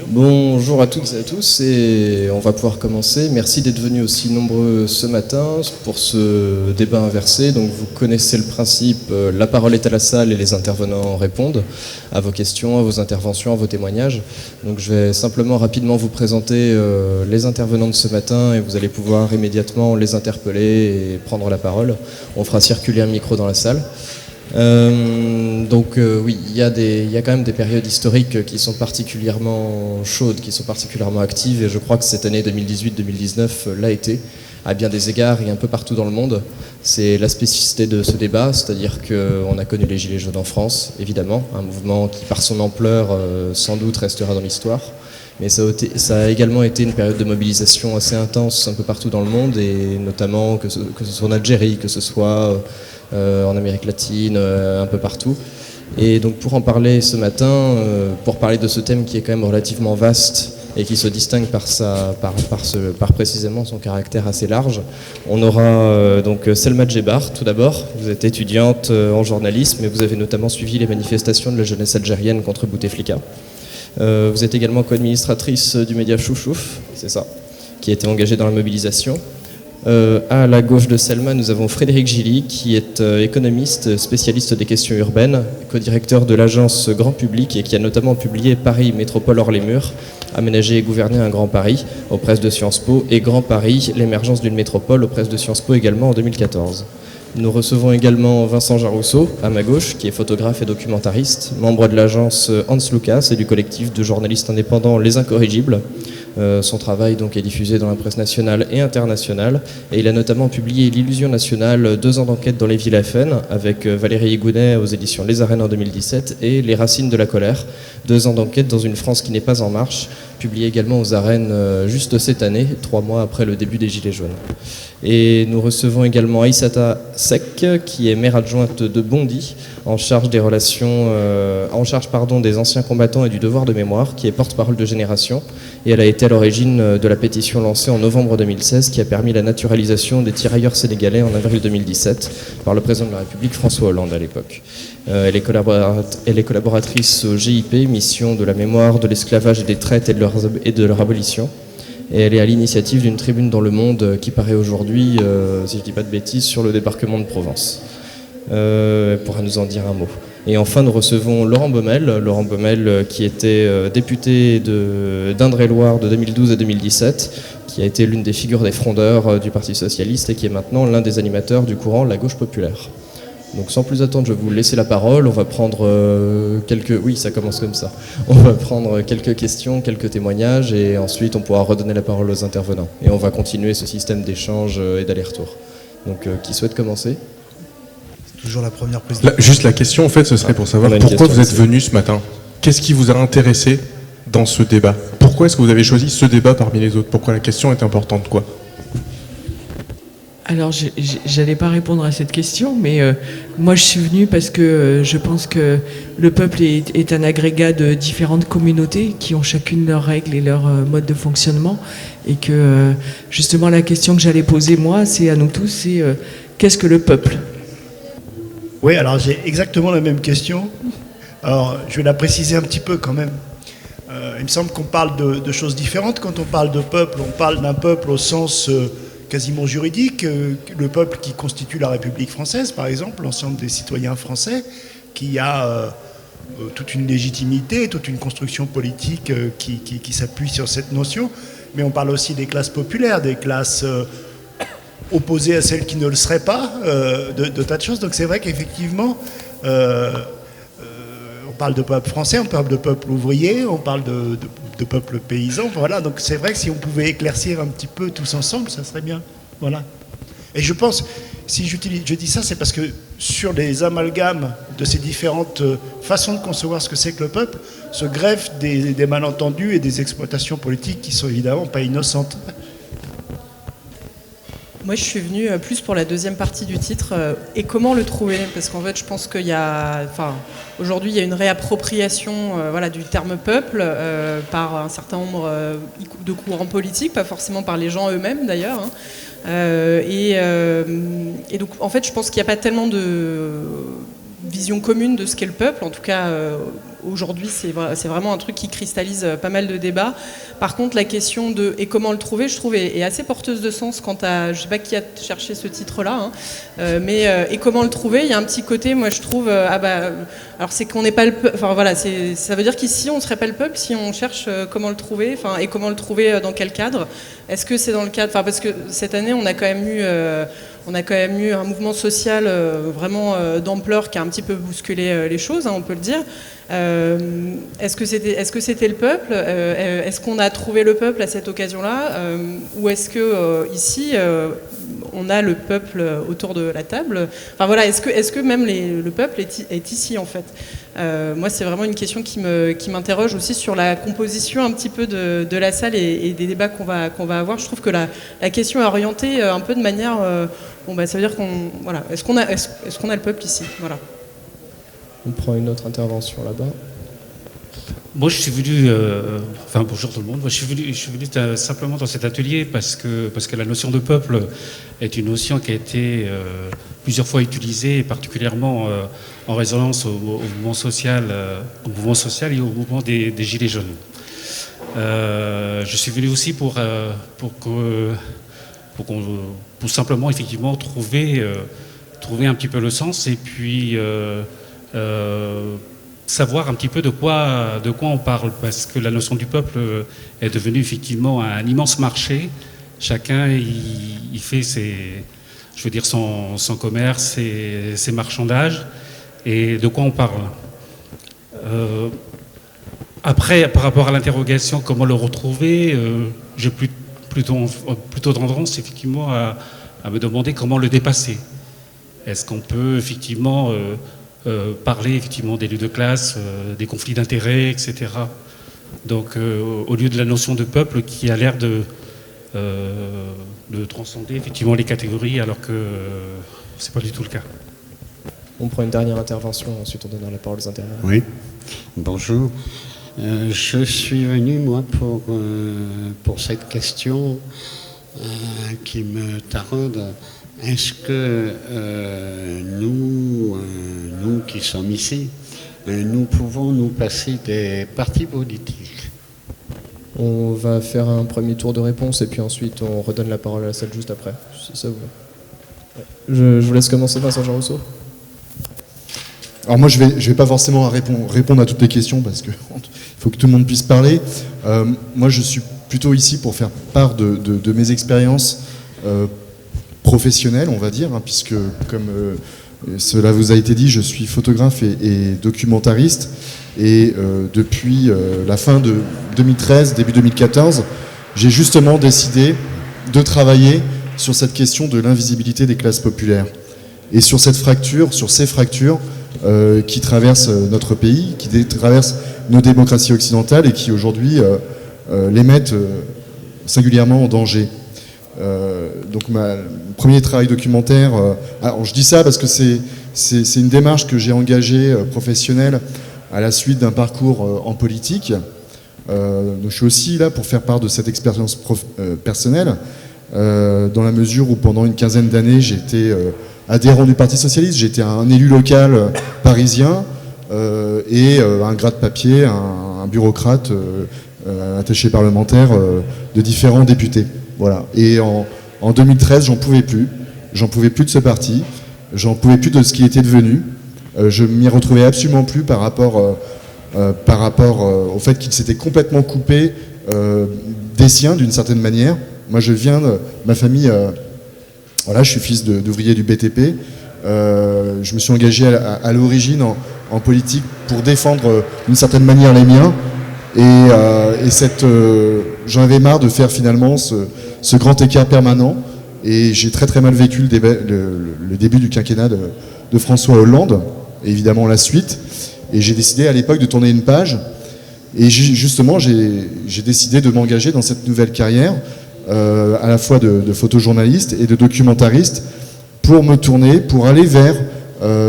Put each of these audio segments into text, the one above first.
Bonjour à toutes et à tous, et on va pouvoir commencer. Merci d'être venus aussi nombreux ce matin pour ce débat inversé. Donc vous connaissez le principe, la parole est à la salle et les intervenants répondent à vos questions, à vos interventions, à vos témoignages. Donc je vais simplement rapidement vous présenter les intervenants de ce matin et vous allez pouvoir immédiatement les interpeller et prendre la parole. On fera circuler un micro dans la salle. Oui, il y a quand même des périodes historiques qui sont particulièrement chaudes, qui sont particulièrement actives, et je crois que cette année 2018-2019 l'a été, à bien des égards et un peu partout dans le monde. C'est la spécificité de ce débat, c'est-à-dire qu'on a connu les Gilets jaunes en France, évidemment, un mouvement qui par son ampleur sans doute restera dans l'histoire. Mais ça a également été une période de mobilisation assez intense un peu partout dans le monde, et notamment que ce soit en Algérie, que ce soit en Amérique latine, un peu partout. Et donc pour en parler ce matin, pour parler de ce thème qui est quand même relativement vaste et qui se distingue par précisément son caractère assez large, on aura donc Selma Djebar, tout d'abord. Vous êtes étudiante en journalisme, mais vous avez notamment suivi les manifestations de la jeunesse algérienne contre Bouteflika. Vous êtes également co-administratrice du média Chouchouf, c'est ça, qui a été engagé dans la mobilisation. À la gauche de Selma, nous avons Frédéric Gilly, qui est économiste, spécialiste des questions urbaines, co-directeur de l'agence Grand Public et qui a notamment publié Paris Métropole hors les murs, aménager et gouverner un Grand Paris aux presses de Sciences Po, et Grand Paris, l'émergence d'une métropole aux presses de Sciences Po également en 2014. Nous recevons également Vincent Jarousseau, à ma gauche, qui est photographe et documentariste, membre de l'agence Hans Lucas et du collectif de journalistes indépendants Les Incorrigibles. Son travail donc est diffusé dans la presse nationale et internationale, et il a notamment publié L'Illusion nationale, 2 ans d'enquête dans les villes FN, avec Valérie Higounet aux éditions Les Arènes en 2017, et Les Racines de la colère, 2 ans d'enquête dans une France qui n'est pas en marche, publié également aux Arènes juste cette année, 3 mois après le début des Gilets jaunes. Et nous recevons également Aïssata Seck, qui est maire adjointe de Bondy, en charge des relations, des anciens combattants et du devoir de mémoire, qui est porte-parole de Génération, et elle a été à l'origine de la pétition lancée en novembre 2016 qui a permis la naturalisation des tirailleurs sénégalais en avril 2017 par le président de la République François Hollande à l'époque. Elle est collaboratrice au GIP, mission de la mémoire, de l'esclavage et des traites et de leur abolition. Et elle est à l'initiative d'une tribune dans Le Monde qui paraît aujourd'hui, si je ne dis pas de bêtises, sur le débarquement de Provence. Elle pourra nous en dire un mot. Et enfin, nous recevons Laurent Baumel qui était député d'Indre-et-Loire de 2012 à 2017, qui a été l'une des figures des frondeurs du Parti Socialiste et qui est maintenant l'un des animateurs du courant La Gauche Populaire. Donc sans plus attendre, je vais vous laisser la parole. On va prendre Oui, ça commence comme ça. On va prendre quelques questions, quelques témoignages, et ensuite on pourra redonner la parole aux intervenants. Et on va continuer ce système d'échange et d'aller-retour. Donc qui souhaite commencer ? Toujours la première prise. Juste la question, en fait, ce serait pour savoir pourquoi vous êtes venu ce matin. Qu'est-ce qui vous a intéressé dans ce débat ? Pourquoi est-ce que vous avez choisi ce débat parmi les autres ? Pourquoi la question est importante, quoi ? Alors, j'allais pas répondre à cette question, mais moi je suis venue parce que je pense que le peuple est un agrégat de différentes communautés qui ont chacune leurs règles et leur mode de fonctionnement, et que justement la question que j'allais poser moi, c'est à nous tous, c'est qu'est-ce que le peuple ? Oui, alors j'ai exactement la même question. Alors, je vais la préciser un petit peu quand même. Il me semble qu'on parle de choses différentes. Quand on parle de peuple, on parle d'un peuple au sens quasiment juridique, le peuple qui constitue la République française, par exemple, l'ensemble des citoyens français, qui a toute une légitimité, toute une construction politique qui s'appuie sur cette notion. Mais on parle aussi des classes populaires, des classes opposées à celles qui ne le seraient pas, de tas de choses. Donc c'est vrai qu'effectivement, on parle de peuple français, on parle de peuple ouvrier, on parle de peuple paysan. Voilà, donc c'est vrai que si on pouvait éclaircir un petit peu tous ensemble, ça serait bien. Voilà. Et je pense, si je dis ça, c'est parce que sur les amalgames de ces différentes façons de concevoir ce que c'est que le peuple, se greffent des malentendus et des exploitations politiques qui sont évidemment pas innocentes. Moi, je suis venue plus pour la deuxième partie du titre. Et comment le trouver ? Parce qu'en fait, je pense qu'il y a... aujourd'hui, il y a une réappropriation du terme peuple par un certain nombre de courants politiques, pas forcément par les gens eux-mêmes d'ailleurs. Et donc, en fait, je pense qu'il n'y a pas tellement de vision commune de ce qu'est le peuple, en tout cas aujourd'hui, c'est vraiment un truc qui cristallise pas mal de débats. Par contre, la question de et comment le trouver, je trouve, est assez porteuse de sens quant à, je sais pas qui a cherché ce titre-là, mais et comment le trouver, il y a un petit côté, moi je trouve, alors c'est qu'on n'est pas le peuple, enfin voilà, ça veut dire qu'ici on serait pas le peuple si on cherche comment le trouver, enfin et comment le trouver dans quel cadre. Est-ce que c'est dans le cadre, enfin parce que cette année on a quand même eu un mouvement social vraiment d'ampleur qui a un petit peu bousculé les choses, on peut le dire. Est-ce que c'était le peuple, est-ce qu'on a trouvé le peuple à cette occasion-là, ou est-ce que ici on a le peuple autour de la table, enfin voilà, est-ce que même le peuple est ici en fait. Moi c'est vraiment une question qui m'interroge aussi sur la composition un petit peu de la salle et des débats qu'on va avoir. Je trouve que la question est orientée un peu de manière ça veut dire est-ce qu'on a le peuple ici, voilà. On prend une autre intervention là-bas. Moi, je suis venu, bonjour tout le monde. Moi, je suis venu simplement dans cet atelier parce que la notion de peuple est une notion qui a été plusieurs fois utilisée, particulièrement en résonance au mouvement social et au mouvement des Gilets jaunes. Je suis venu aussi pour simplement effectivement trouver un petit peu le sens et puis savoir un petit peu de quoi on parle, parce que la notion du peuple est devenue effectivement un immense marché. Chacun il fait son commerce, ses marchandages, et de quoi on parle. Après, par rapport à l'interrogation, comment le retrouver, j'ai plutôt tendance effectivement à me demander comment le dépasser. Est-ce qu'on peut effectivement parler effectivement des luttes de classe, des conflits d'intérêts, etc. Donc au lieu de la notion de peuple qui a l'air de transcender effectivement les catégories, alors que c'est pas du tout le cas. On prend une dernière intervention, ensuite on donnera la parole aux intervenants. Oui, bonjour. Je suis venu, moi, pour cette question qui me taraude. Est-ce que nous qui sommes ici, nous pouvons nous passer des partis politiques? On va faire un premier tour de réponse et puis ensuite on redonne la parole à la salle juste après, si ça vous va. Ouais. Je vous laisse commencer, Vincent Jean Rousseau. Alors moi je vais pas forcément répondre à toutes les questions parce qu'il faut que tout le monde puisse parler. Moi je suis plutôt ici pour faire part de mes expériences professionnelles, on va dire, puisque comme cela vous a été dit, je suis photographe et documentariste, et depuis la fin de 2013, début 2014, j'ai justement décidé de travailler sur cette question de l'invisibilité des classes populaires et sur ces fractures qui traversent notre pays, qui traversent nos démocraties occidentales et qui aujourd'hui les mettent singulièrement en danger. Donc mon premier travail documentaire, alors je dis ça parce que c'est une démarche que j'ai engagée professionnelle à la suite d'un parcours en politique. Donc je suis aussi là pour faire part de cette expérience personnelle, dans la mesure où pendant une quinzaine d'années j'ai été adhérent du Parti Socialiste, j'étais un élu local parisien et un gras de papier, un bureaucrate attaché parlementaire de différents députés. Voilà. Et en 2013, j'en pouvais plus de ce parti, j'en pouvais plus de ce qui était devenu. Je m'y retrouvais absolument plus par rapport au fait qu'il s'était complètement coupé des siens d'une certaine manière. Moi, je viens de ma famille. Voilà, je suis fils d'ouvrier du BTP. Je me suis engagé à l'origine en politique pour défendre d'une certaine manière les miens. Et j'en avais marre de faire finalement ce grand écart permanent. Et j'ai très très mal vécu le début du quinquennat de François Hollande, et évidemment la suite. Et j'ai décidé à l'époque de tourner une page. Et justement, j'ai décidé de m'engager dans cette nouvelle carrière, à la fois de photojournaliste et de documentariste, pour me tourner, pour aller vers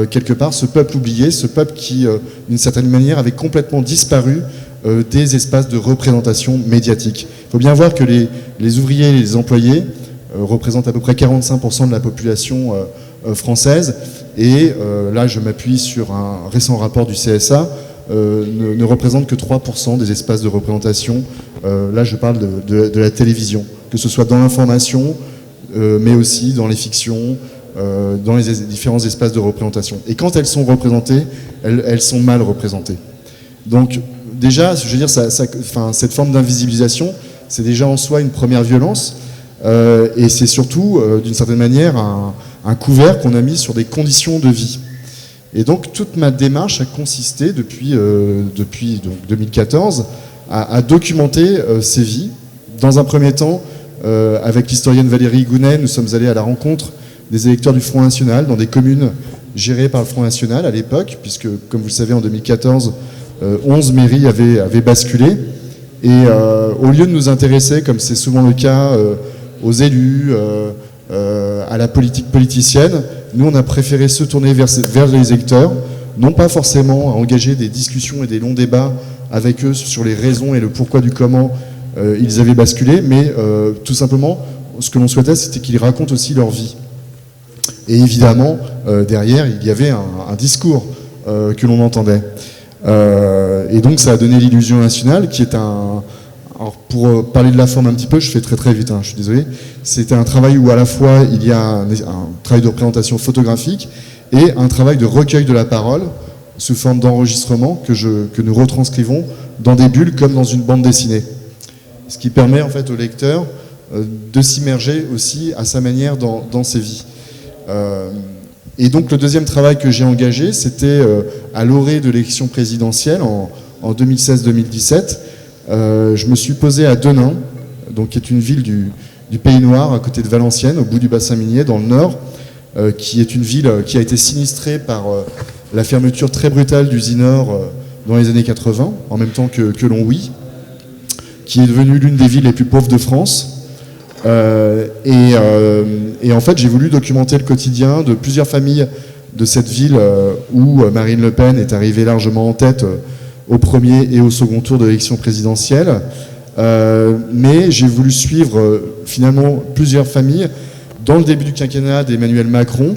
quelque part ce peuple oublié, ce peuple qui, d'une certaine manière, avait complètement disparu des espaces de représentation médiatique. Il faut bien voir que les ouvriers et les employés représentent à peu près 45% de la population française, et là je m'appuie sur un récent rapport du CSA, ne représentent que 3% des espaces de représentation. Là, je parle de la télévision, que ce soit dans l'information, mais aussi dans les fictions, dans les différents espaces de représentation. Et quand elles sont représentées, elles sont mal représentées. Donc déjà, je veux dire, cette forme d'invisibilisation, c'est déjà en soi une première violence, et c'est surtout, d'une certaine manière, un couvert qu'on a mis sur des conditions de vie. Et donc toute ma démarche a consisté depuis donc 2014 à documenter ces vies. Dans un premier temps, avec l'historienne Valérie Gounet, nous sommes allés à la rencontre des électeurs du Front National dans des communes gérées par le Front National à l'époque, puisque, comme vous le savez, en 2014, 11 mairies avaient basculé. Et au lieu de nous intéresser, comme c'est souvent le cas, aux élus, à la politique politicienne, nous, on a préféré se tourner vers les électeurs, non pas forcément à engager des discussions et des longs débats avec eux sur les raisons et le pourquoi du comment ils avaient basculé, mais tout simplement, ce que l'on souhaitait, c'était qu'ils racontent aussi leur vie. Et évidemment, derrière, il y avait un discours que l'on entendait. Et donc, ça a donné l'Illusion nationale, qui est un... Alors, pour parler de la forme un petit peu, je fais très vite, je suis désolé. C'était un travail où à la fois il y a un travail de représentation photographique et un travail de recueil de la parole sous forme d'enregistrement que nous retranscrivons dans des bulles comme dans une bande dessinée. Ce qui permet en fait au lecteur de s'immerger aussi à sa manière dans ses vies. Et donc le deuxième travail que j'ai engagé, c'était à l'orée de l'élection présidentielle en 2016-2017. Je me suis posé à Denain, donc, qui est une ville du Pays Noir, à côté de Valenciennes, au bout du bassin minier, dans le nord, qui est une ville qui a été sinistrée par la fermeture très brutale d'Usinor dans les années 80, en même temps que Longwy, qui est devenue l'une des villes les plus pauvres de France. Et en fait, j'ai voulu documenter le quotidien de plusieurs familles de cette ville où Marine Le Pen est arrivée largement en tête au premier et au second tour de l'élection présidentielle. Mais j'ai voulu suivre finalement plusieurs familles dans le début du quinquennat d'Emmanuel Macron,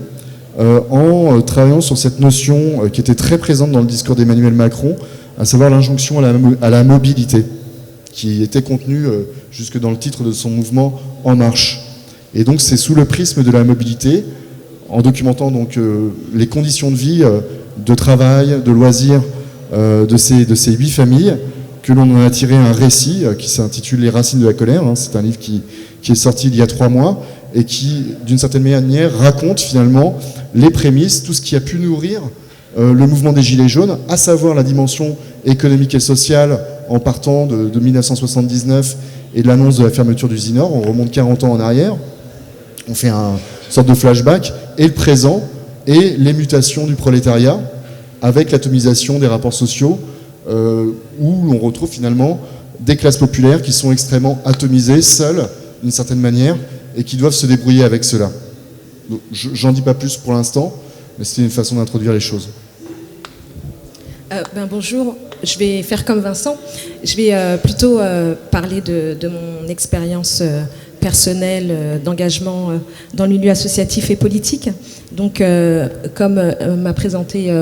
en travaillant sur cette notion qui était très présente dans le discours d'Emmanuel Macron, à savoir l'injonction à la mobilité, qui était contenue jusque dans le titre de son mouvement En Marche. Et donc c'est sous le prisme de la mobilité, en documentant donc les conditions de vie, de travail, de loisirs de ces 8 familles, que l'on en a tiré un récit qui s'intitule Les Racines de la colère. C'est un livre qui est sorti il y a 3 mois et qui, d'une certaine manière, raconte finalement les prémices, tout ce qui a pu nourrir le mouvement des Gilets jaunes, à savoir la dimension économique et sociale en partant de 1979 et de l'annonce de la fermeture d'Usinor. On remonte 40 ans en arrière, on fait une sorte de flashback, et le présent, et les mutations du prolétariat, avec l'atomisation des rapports sociaux, où l'on retrouve finalement des classes populaires qui sont extrêmement atomisées, seules, d'une certaine manière, et qui doivent se débrouiller avec cela. J'en dis pas plus pour l'instant, mais c'était une façon d'introduire les choses. Bonjour, je vais faire comme Vincent. Je vais plutôt parler de mon expérience personnelle d'engagement dans le milieu associatif et politique. Donc, comme m'a présenté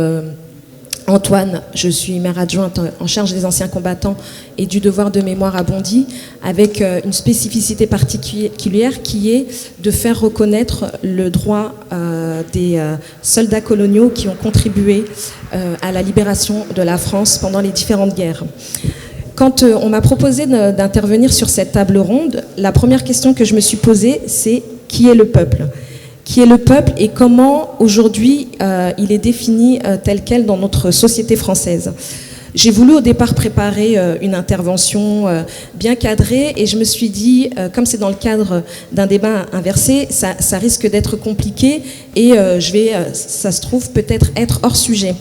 Antoine, je suis maire adjointe en charge des anciens combattants et du devoir de mémoire à Bondy, avec une spécificité particulière qui est de faire reconnaître le droit des soldats coloniaux qui ont contribué à la libération de la France pendant les différentes guerres. Quand on m'a proposé d'intervenir sur cette table ronde, la première question que je me suis posée, c'est qui est le peuple ? Qui est le peuple et comment aujourd'hui il est défini tel quel dans notre société française. J'ai voulu au départ préparer une intervention bien cadrée et je me suis dit, comme c'est dans le cadre d'un débat inversé, ça risque d'être compliqué et ça se trouve peut-être être hors sujet.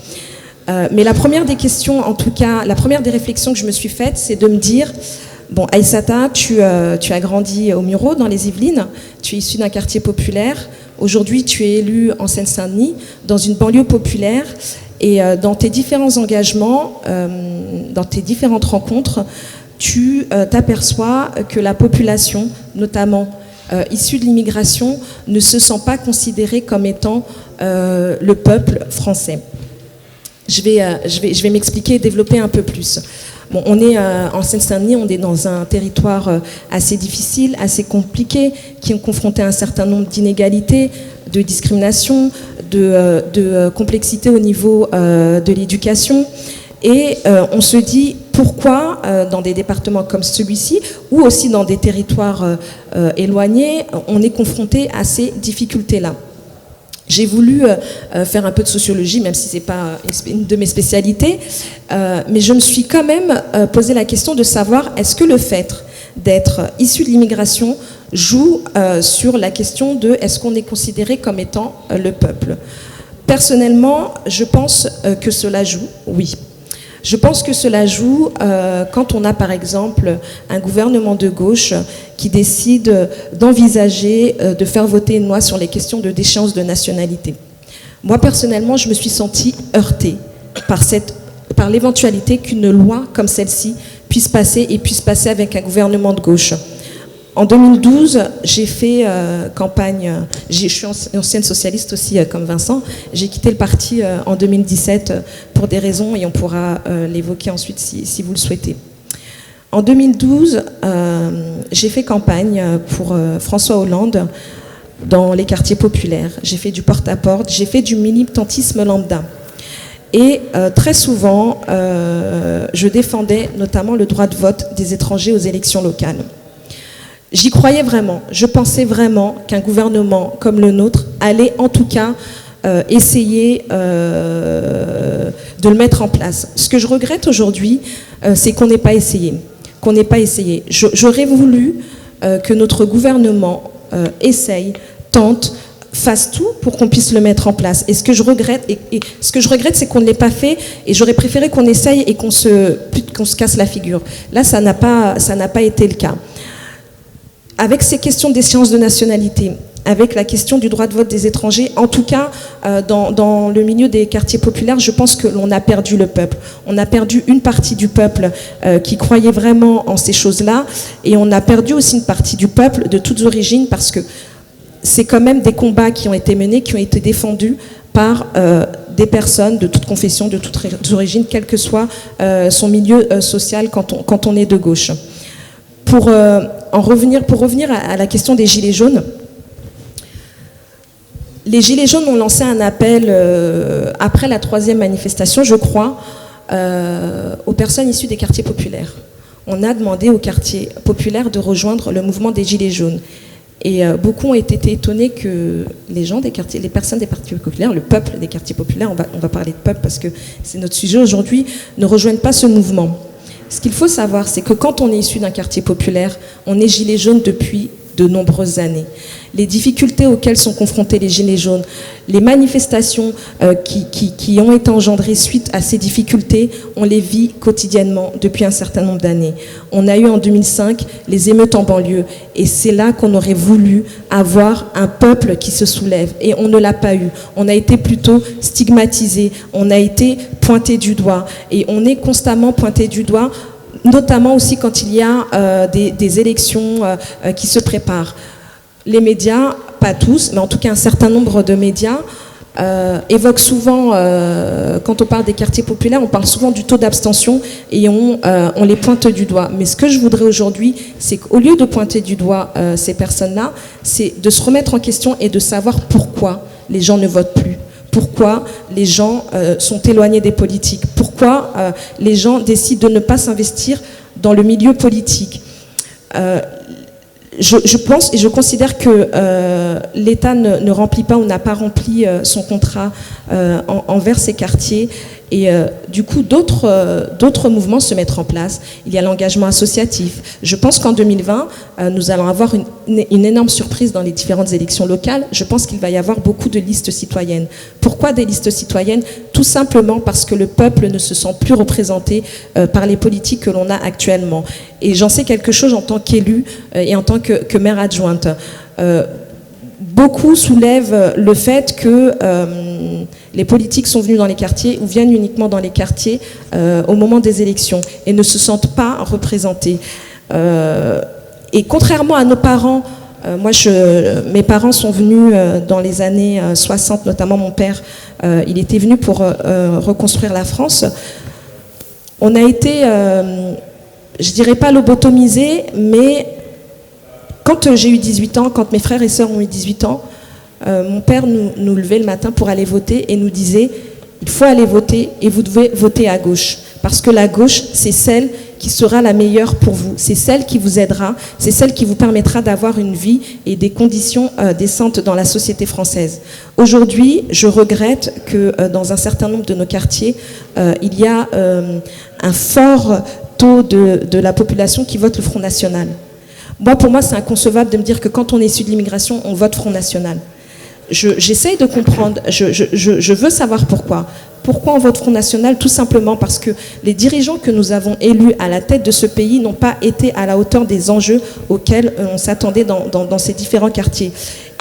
Mais la première des questions, en tout cas, la première des réflexions que je me suis faite, c'est de me dire, bon, Aïssata, tu as grandi au Mureau, dans les Yvelines, tu es issu d'un quartier populaire. Aujourd'hui, tu es élu en Seine-Saint-Denis, dans une banlieue populaire, et dans tes différents engagements, dans tes différentes rencontres, tu t'aperçois que la population, notamment issue de l'immigration, ne se sent pas considérée comme étant le peuple français. Je vais m'expliquer et développer un peu plus. Bon, on est en Seine-Saint-Denis, on est dans un territoire assez difficile, assez compliqué, qui est confronté à un certain nombre d'inégalités, de discrimination, de complexité au niveau de l'éducation. Et on se dit pourquoi dans des départements comme celui-ci, ou aussi dans des territoires éloignés, on est confronté à ces difficultés-là. J'ai voulu faire un peu de sociologie, même si ce n'est pas une de mes spécialités, mais je me suis quand même posé la question de savoir est-ce que le fait d'être issu de l'immigration joue sur la question de est-ce qu'on est considéré comme étant le peuple. Personnellement, je pense que cela joue, oui. Je pense que cela joue quand on a par exemple un gouvernement de gauche qui décide d'envisager de faire voter une loi sur les questions de déchéance de nationalité. Moi personnellement, je me suis sentie heurtée par l'éventualité qu'une loi comme celle-ci puisse passer et puisse passer avec un gouvernement de gauche. En 2012, j'ai fait campagne, je suis ancienne socialiste aussi comme Vincent, j'ai quitté le parti en 2017 pour des raisons et on pourra l'évoquer ensuite si vous le souhaitez. En 2012, j'ai fait campagne pour François Hollande dans les quartiers populaires. J'ai fait du porte-à-porte, j'ai fait du militantisme lambda. Et très souvent, je défendais notamment le droit de vote des étrangers aux élections locales. J'y croyais vraiment. Je pensais vraiment qu'un gouvernement comme le nôtre allait en tout cas essayer de le mettre en place. Ce que je regrette aujourd'hui, c'est qu'on n'ait pas essayé. J'aurais voulu que notre gouvernement essaye, tente, fasse tout pour qu'on puisse le mettre en place. Et ce que je regrette, c'est qu'on ne l'ait pas fait, et j'aurais préféré qu'on essaye et qu'on se casse la figure. Là, ça n'a pas été le cas. Avec ces questions d'échéance de nationalité, avec la question du droit de vote des étrangers, en tout cas, dans le milieu des quartiers populaires, je pense que l'on a perdu le peuple. On a perdu une partie du peuple qui croyait vraiment en ces choses-là, et on a perdu aussi une partie du peuple de toutes origines, parce que c'est quand même des combats qui ont été menés, qui ont été défendus par des personnes de toute confession, de toute origine, quel que soit son milieu social quand on est de gauche. Pour revenir à la question des Gilets jaunes, les Gilets jaunes ont lancé un appel après la 3e manifestation, je crois, aux personnes issues des quartiers populaires. On a demandé aux quartiers populaires de rejoindre le mouvement des Gilets jaunes. Et beaucoup ont été étonnés que les personnes des quartiers populaires, le peuple des quartiers populaires, on va parler de peuple parce que c'est notre sujet aujourd'hui, ne rejoignent pas ce mouvement. Ce qu'il faut savoir, c'est que quand on est issu d'un quartier populaire, on est gilet jaune depuis de nombreuses années. Les difficultés auxquelles sont confrontés les gilets jaunes, les manifestations qui ont été engendrées suite à ces difficultés, on les vit quotidiennement depuis un certain nombre d'années. On a eu en 2005 les émeutes en banlieue, et c'est là qu'on aurait voulu avoir un peuple qui se soulève, et on ne l'a pas eu. On a été plutôt stigmatisé, on a été pointé du doigt, et on est constamment pointé du doigt, notamment aussi quand il y a des élections qui se préparent. Les médias, pas tous, mais en tout cas un certain nombre de médias, évoquent souvent, quand on parle des quartiers populaires, on parle souvent du taux d'abstention et on les pointe du doigt. Mais ce que je voudrais aujourd'hui, c'est qu'au lieu de pointer du doigt ces personnes-là, c'est de se remettre en question et de savoir pourquoi les gens ne votent plus. Pourquoi les gens sont éloignés des politiques? Pourquoi les gens décident de ne pas s'investir dans le milieu politique? Je pense et je considère que l'État ne remplit pas ou n'a pas rempli son contrat envers ces quartiers. Et du coup, d'autres mouvements se mettent en place. Il y a l'engagement associatif. Je pense qu'en 2020, nous allons avoir une énorme surprise dans les différentes élections locales. Je pense qu'il va y avoir beaucoup de listes citoyennes. Pourquoi des listes citoyennes? Tout simplement parce que le peuple ne se sent plus représenté par les politiques que l'on a actuellement. Et j'en sais quelque chose en tant qu'élue et en tant que maire adjointe. Beaucoup soulèvent le fait que les politiques sont venus dans les quartiers ou viennent uniquement dans les quartiers au moment des élections et ne se sentent pas représentés. Et contrairement à nos parents Moi, mes parents sont venus dans les années 60, notamment mon père, il était venu pour reconstruire la France. On a été, je dirais pas lobotomisés, mais quand j'ai eu 18 ans, quand mes frères et sœurs ont eu 18 ans, mon père nous levait le matin pour aller voter et nous disait « Il faut aller voter et vous devez voter à gauche. Parce que la gauche, c'est celle qui sera la meilleure pour vous. C'est celle qui vous aidera, c'est celle qui vous permettra d'avoir une vie et des conditions décentes dans la société française. » Aujourd'hui, je regrette que dans un certain nombre de nos quartiers, il y a un fort taux de la population qui vote le Front National. Pour moi, c'est inconcevable de me dire que quand on est issu de l'immigration, on vote Front National. J'essaye de comprendre, je veux savoir pourquoi. Pourquoi on vote Front National? Tout simplement parce que les dirigeants que nous avons élus à la tête de ce pays n'ont pas été à la hauteur des enjeux auxquels on s'attendait dans ces différents quartiers.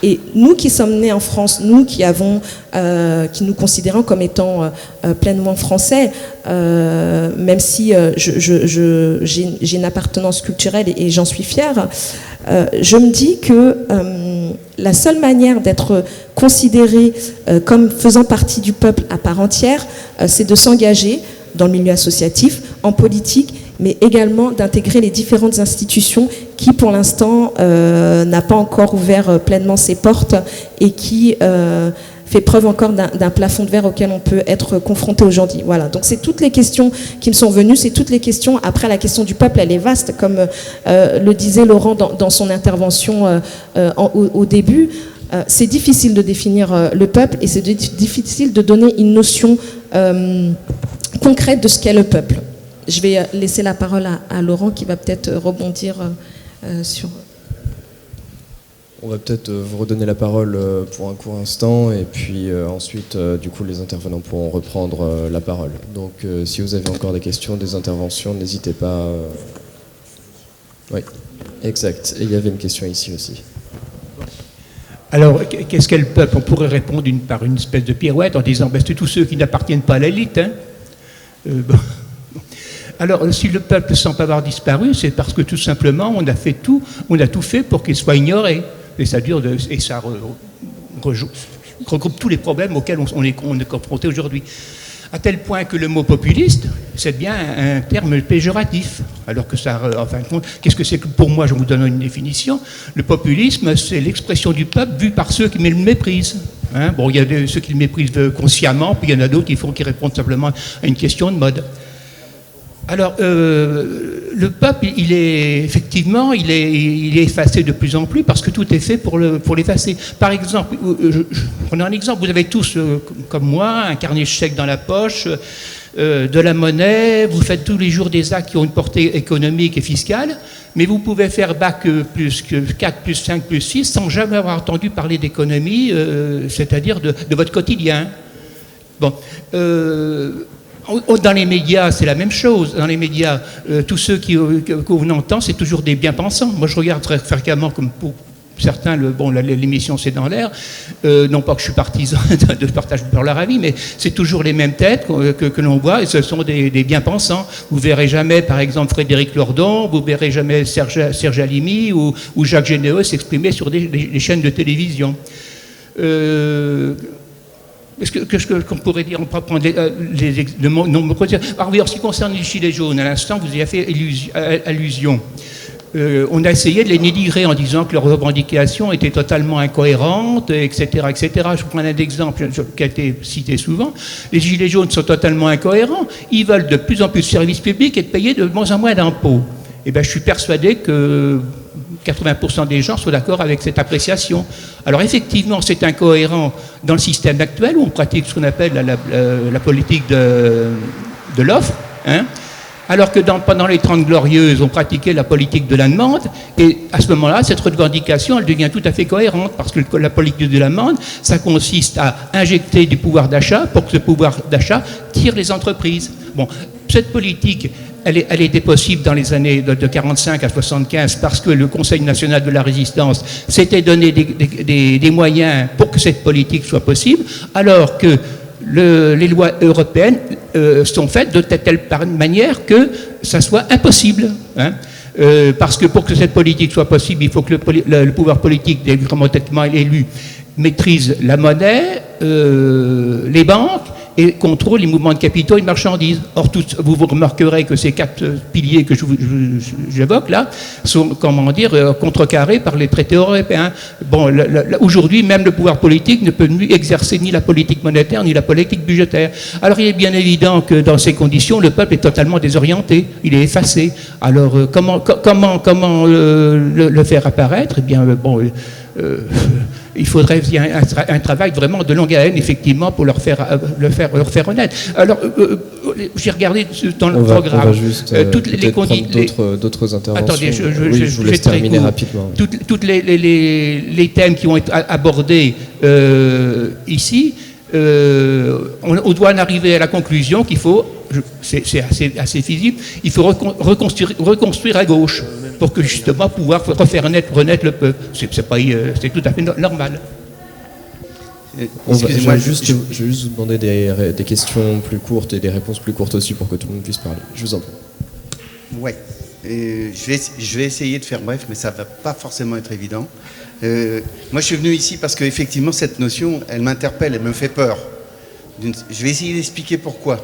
Et nous qui sommes nés en France, nous qui nous considérons comme étant pleinement français, même si j'ai une appartenance culturelle et j'en suis fière, je me dis que la seule manière d'être considéré comme faisant partie du peuple à part entière, c'est de s'engager dans le milieu associatif, en politique, mais également d'intégrer les différentes institutions qui, pour l'instant, n'a pas encore ouvert pleinement ses portes et qui fait preuve encore d'un plafond de verre auquel on peut être confronté aujourd'hui. Voilà, donc c'est toutes les questions qui me sont venues, c'est toutes les questions. Après, la question du peuple, elle est vaste, comme le disait Laurent dans son intervention au début. C'est difficile de définir le peuple et c'est difficile de donner une notion concrète de ce qu'est le peuple. Je vais laisser la parole à Laurent qui va peut-être rebondir sur... On va peut-être vous redonner la parole pour un court instant et puis ensuite, du coup, les intervenants pourront reprendre la parole. Donc, si vous avez encore des questions, des interventions, n'hésitez pas. Oui, exact. Et il y avait une question ici aussi. Alors, qu'est-ce qu'est le peuple? On pourrait répondre par une espèce de pirouette en disant c'est tous ceux qui n'appartiennent pas à l'élite. Hein. Bon. Alors, si le peuple semble avoir disparu, c'est parce que tout simplement, on a tout fait pour qu'il soit ignoré. Et ça regroupe tous les problèmes auxquels on est confronté aujourd'hui. À tel point que le mot populiste, c'est bien un terme péjoratif. Alors que ça, en fin de compte, qu'est-ce que c'est que pour moi? Je vous donne une définition. Le populisme, c'est l'expression du peuple vue par ceux qui le méprisent. Hein, bon, il y a ceux qui le méprisent consciemment, puis il y en a d'autres qui répondent simplement à une question de mode. Alors, le peuple, il est effacé de plus en plus parce que tout est fait pour l'effacer. Par exemple, prenons un exemple, vous avez tous, comme moi, un carnet chèque dans la poche, de la monnaie, vous faites tous les jours des actes qui ont une portée économique et fiscale, mais vous pouvez faire bac plus 4, plus 5, plus 6 sans jamais avoir entendu parler d'économie, c'est-à-dire de votre quotidien. Bon. Dans les médias, c'est la même chose. Dans les médias, tous ceux qu'on entend, c'est toujours des bien-pensants. Moi, je regarde très fréquemment, comme pour certains, l'émission C'est dans l'air. Non pas que je suis partisan de partage de leur avis, mais c'est toujours les mêmes têtes que l'on voit, et ce sont des bien-pensants. Vous verrez jamais, par exemple, Frédéric Lordon, vous verrez jamais Serge Halimi ou Jacques Généeux s'exprimer sur des chaînes de télévision. Qu'on pourrait dire, on peut prendre de nombreux... Alors oui, en ce qui concerne les gilets jaunes, à l'instant, vous y avez fait allusion. On a essayé de les dénigrer en disant que leurs revendications étaient totalement incohérentes, etc., etc. Je prends un exemple qui a été cité souvent. Les gilets jaunes sont totalement incohérents. Ils veulent de plus en plus de services publics et de payer de moins en moins d'impôts. Eh bien, je suis persuadé que 80% des gens sont d'accord avec cette appréciation. Alors effectivement, c'est incohérent dans le système actuel où on pratique ce qu'on appelle la politique de l'offre, hein, alors que pendant les 30 Glorieuses, on pratiquait la politique de la demande, et à ce moment-là, cette revendication, elle devient tout à fait cohérente, parce que la politique de la demande, ça consiste à injecter du pouvoir d'achat pour que ce pouvoir d'achat tire les entreprises. Bon, cette politique, elle était possible dans les années de 1945 à 1975 parce que le Conseil national de la résistance s'était donné des moyens pour que cette politique soit possible, alors que les lois européennes sont faites de telle manière que ça soit impossible. Hein. Parce que pour que cette politique soit possible, il faut que le pouvoir politique démocratiquement élu maîtrise la monnaie, les banques, et contrôle les mouvements de capitaux et de marchandises. Or, vous remarquerez que ces 4 piliers que j'évoque là sont, contrecarrés par les traités européens. Bon, aujourd'hui, même le pouvoir politique ne peut plus exercer ni la politique monétaire ni la politique budgétaire. Alors, il est bien évident que dans ces conditions, le peuple est totalement désorienté, il est effacé. Alors, comment le faire apparaître? Eh bien, il faudrait un travail vraiment de longue haleine, effectivement, pour le faire honnête. Alors, j'ai regardé dans le programme. On va juste toutes les d'autres interventions. Attendez, je vous laisse terminer rapidement. Toutes les thèmes qui ont été abordés ici, on doit en arriver à la conclusion qu'il faut, c'est assez visible, il faut reconstruire à gauche pour que justement pouvoir refaire renaître le peuple. C'est tout à fait normal. Je vais juste vous demander des questions plus courtes et des réponses plus courtes aussi pour que tout le monde puisse parler. Je vous en prie. Ouais. Je vais essayer de faire bref, mais ça ne va pas forcément être évident. Moi, je suis venu ici parce qu'effectivement, cette notion, elle m'interpelle, elle me fait peur. Je vais essayer d'expliquer pourquoi.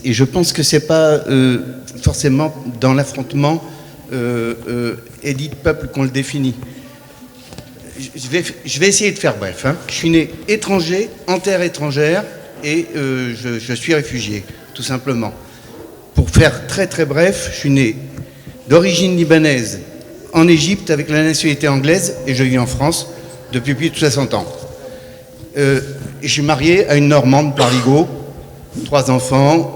Et je pense que ce n'est pas forcément dans l'affrontement élite-peuple qu'on le définit. Je vais essayer de faire bref. Hein. Je suis né étranger, en terre étrangère, et je suis réfugié, tout simplement. Pour faire très très bref, je suis né d'origine libanaise en Égypte avec la nationalité anglaise, et je vis en France depuis plus de 60 ans. Et je suis marié à une Normande par Ligo, 3 enfants,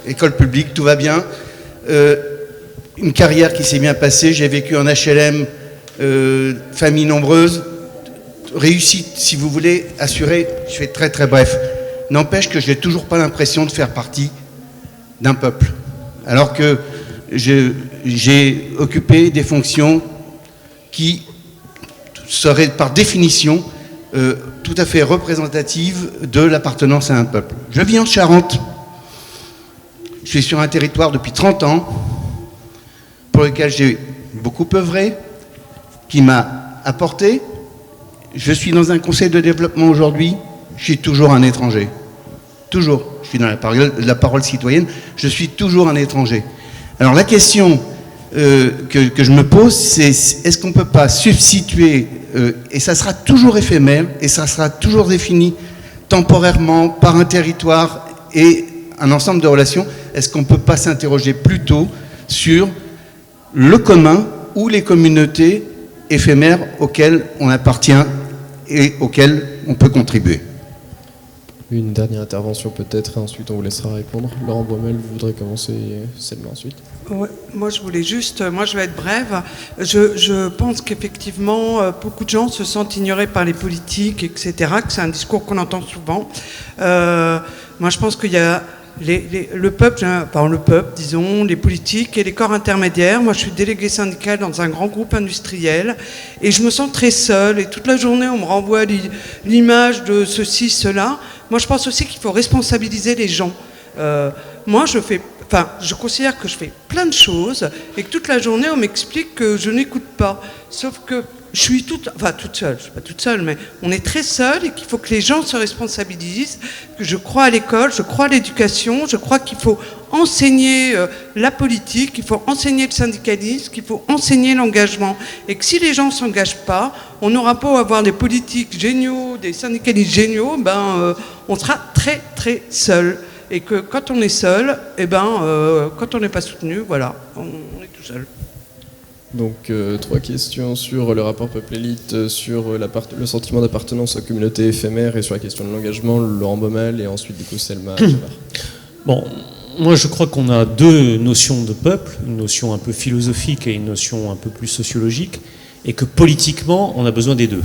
école publique, tout va bien. Une carrière qui s'est bien passée, j'ai vécu en HLM, famille nombreuse, réussite, si vous voulez, assurée, je fais très très bref. N'empêche que je n'ai toujours pas l'impression de faire partie d'un peuple. Alors que j'ai occupé des fonctions qui seraient par définition tout à fait représentatives de l'appartenance à un peuple. Je vis en Charente. Je suis sur un territoire depuis 30 ans pour lequel j'ai beaucoup œuvré, qui m'a apporté. Je suis dans un conseil de développement aujourd'hui, je suis toujours un étranger. Toujours. Je suis dans la parole citoyenne, je suis toujours un étranger. Alors la question que je me pose, c'est est-ce qu'on ne peut pas substituer, et ça sera toujours éphémère, et ça sera toujours défini temporairement par un territoire et un ensemble de relations, est-ce qu'on ne peut pas s'interroger plutôt sur le commun ou les communautés éphémères auxquelles on appartient et auxquelles on peut contribuer? Une dernière intervention peut-être, et ensuite on vous laissera répondre. Laurent Baumel, vous voudrez commencer celle-là ensuite? Ouais, moi je voulais juste, moi je vais être brève. Je pense qu'effectivement beaucoup de gens se sentent ignorés par les politiques, etc., que c'est un discours qu'on entend souvent. Moi je pense qu'il y a le peuple, disons, les politiques et les corps intermédiaires. Moi je suis délégué syndical dans un grand groupe industriel et je me sens très seule et toute la journée on me renvoie l'image de ceci, cela. Moi je pense aussi qu'il faut responsabiliser les gens. Moi je considère que je fais plein de choses et que toute la journée on m'explique que je n'écoute pas. Sauf que je suis toute seule, je ne suis pas toute seule, mais on est très seul et qu'il faut que les gens se responsabilisent, que je crois à l'école, je crois à l'éducation, je crois qu'il faut enseigner la politique, qu'il faut enseigner le syndicalisme, qu'il faut enseigner l'engagement. Et que si les gens ne s'engagent pas, on n'aura pas avoir des politiques géniaux, des syndicalistes géniaux, on sera très très seul. Et que quand on est seul, quand on n'est pas soutenu, voilà, on est tout seul. Donc 3 questions sur le rapport peuple-élite, sur le sentiment d'appartenance aux communautés éphémères et sur la question de l'engagement, Laurent Baumel, et ensuite du coup Selma. Bon, moi je crois qu'on a 2 notions de peuple, une notion un peu philosophique et une notion un peu plus sociologique, et que politiquement on a besoin des 2.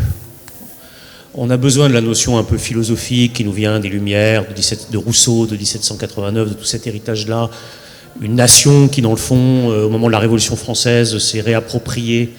On a besoin de la notion un peu philosophique qui nous vient des Lumières, de Rousseau, de 1789, de tout cet héritage-là. Une nation qui, dans le fond, au moment de la Révolution française, s'est réappropriée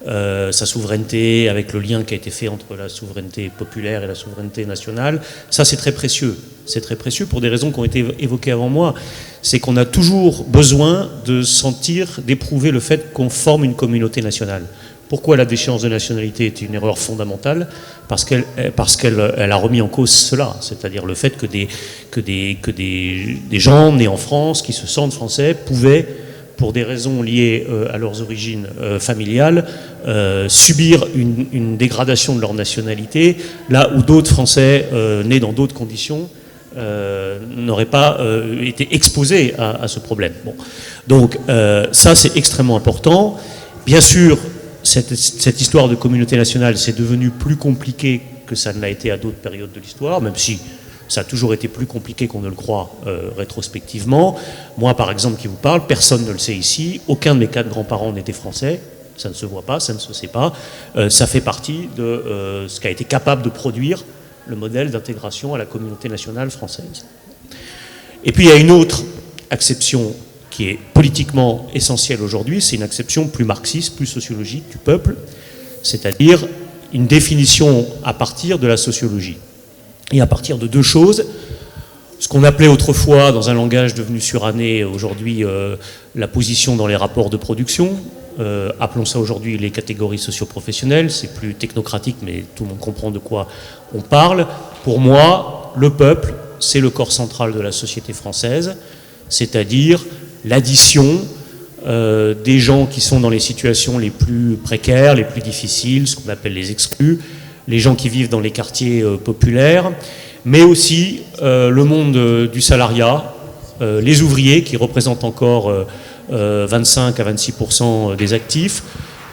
sa souveraineté avec le lien qui a été fait entre la souveraineté populaire et la souveraineté nationale. Ça, c'est très précieux. c'est très précieux pour des raisons qui ont été évoquées avant moi. C'est qu'on a toujours besoin de sentir, d'éprouver le fait qu'on forme une communauté nationale. Pourquoi la déchéance de nationalité est une erreur fondamentale? Parce qu'elle a remis en cause cela, c'est-à-dire le fait que des gens nés en France, qui se sentent français, pouvaient, pour des raisons liées à leurs origines familiales, subir une dégradation de leur nationalité, là où d'autres Français nés dans d'autres conditions n'auraient pas été exposés à ce problème. Bon. Donc ça, c'est extrêmement important. Bien sûr, cette histoire de communauté nationale, c'est devenu plus compliqué que ça ne l'a été à d'autres périodes de l'histoire, même si ça a toujours été plus compliqué qu'on ne le croit rétrospectivement. Moi, par exemple, qui vous parle, personne ne le sait ici, aucun de mes 4 grands-parents n'était français, ça ne se voit pas, ça ne se sait pas. Ça fait partie de ce qu'a été capable de produire le modèle d'intégration à la communauté nationale française. Et puis il y a une autre acception qui est politiquement essentielle aujourd'hui, c'est une acception plus marxiste, plus sociologique du peuple, c'est-à-dire une définition à partir de la sociologie. Et à partir de 2 choses, ce qu'on appelait autrefois, dans un langage devenu suranné, aujourd'hui la position dans les rapports de production, appelons ça aujourd'hui les catégories socio-professionnelles, c'est plus technocratique, mais tout le monde comprend de quoi on parle. Pour moi, le peuple, c'est le corps central de la société française, c'est-à-dire l'addition des gens qui sont dans les situations les plus précaires, les plus difficiles, ce qu'on appelle les exclus, les gens qui vivent dans les quartiers populaires, mais aussi le monde du salariat, les ouvriers qui représentent encore 25 à 26% des actifs,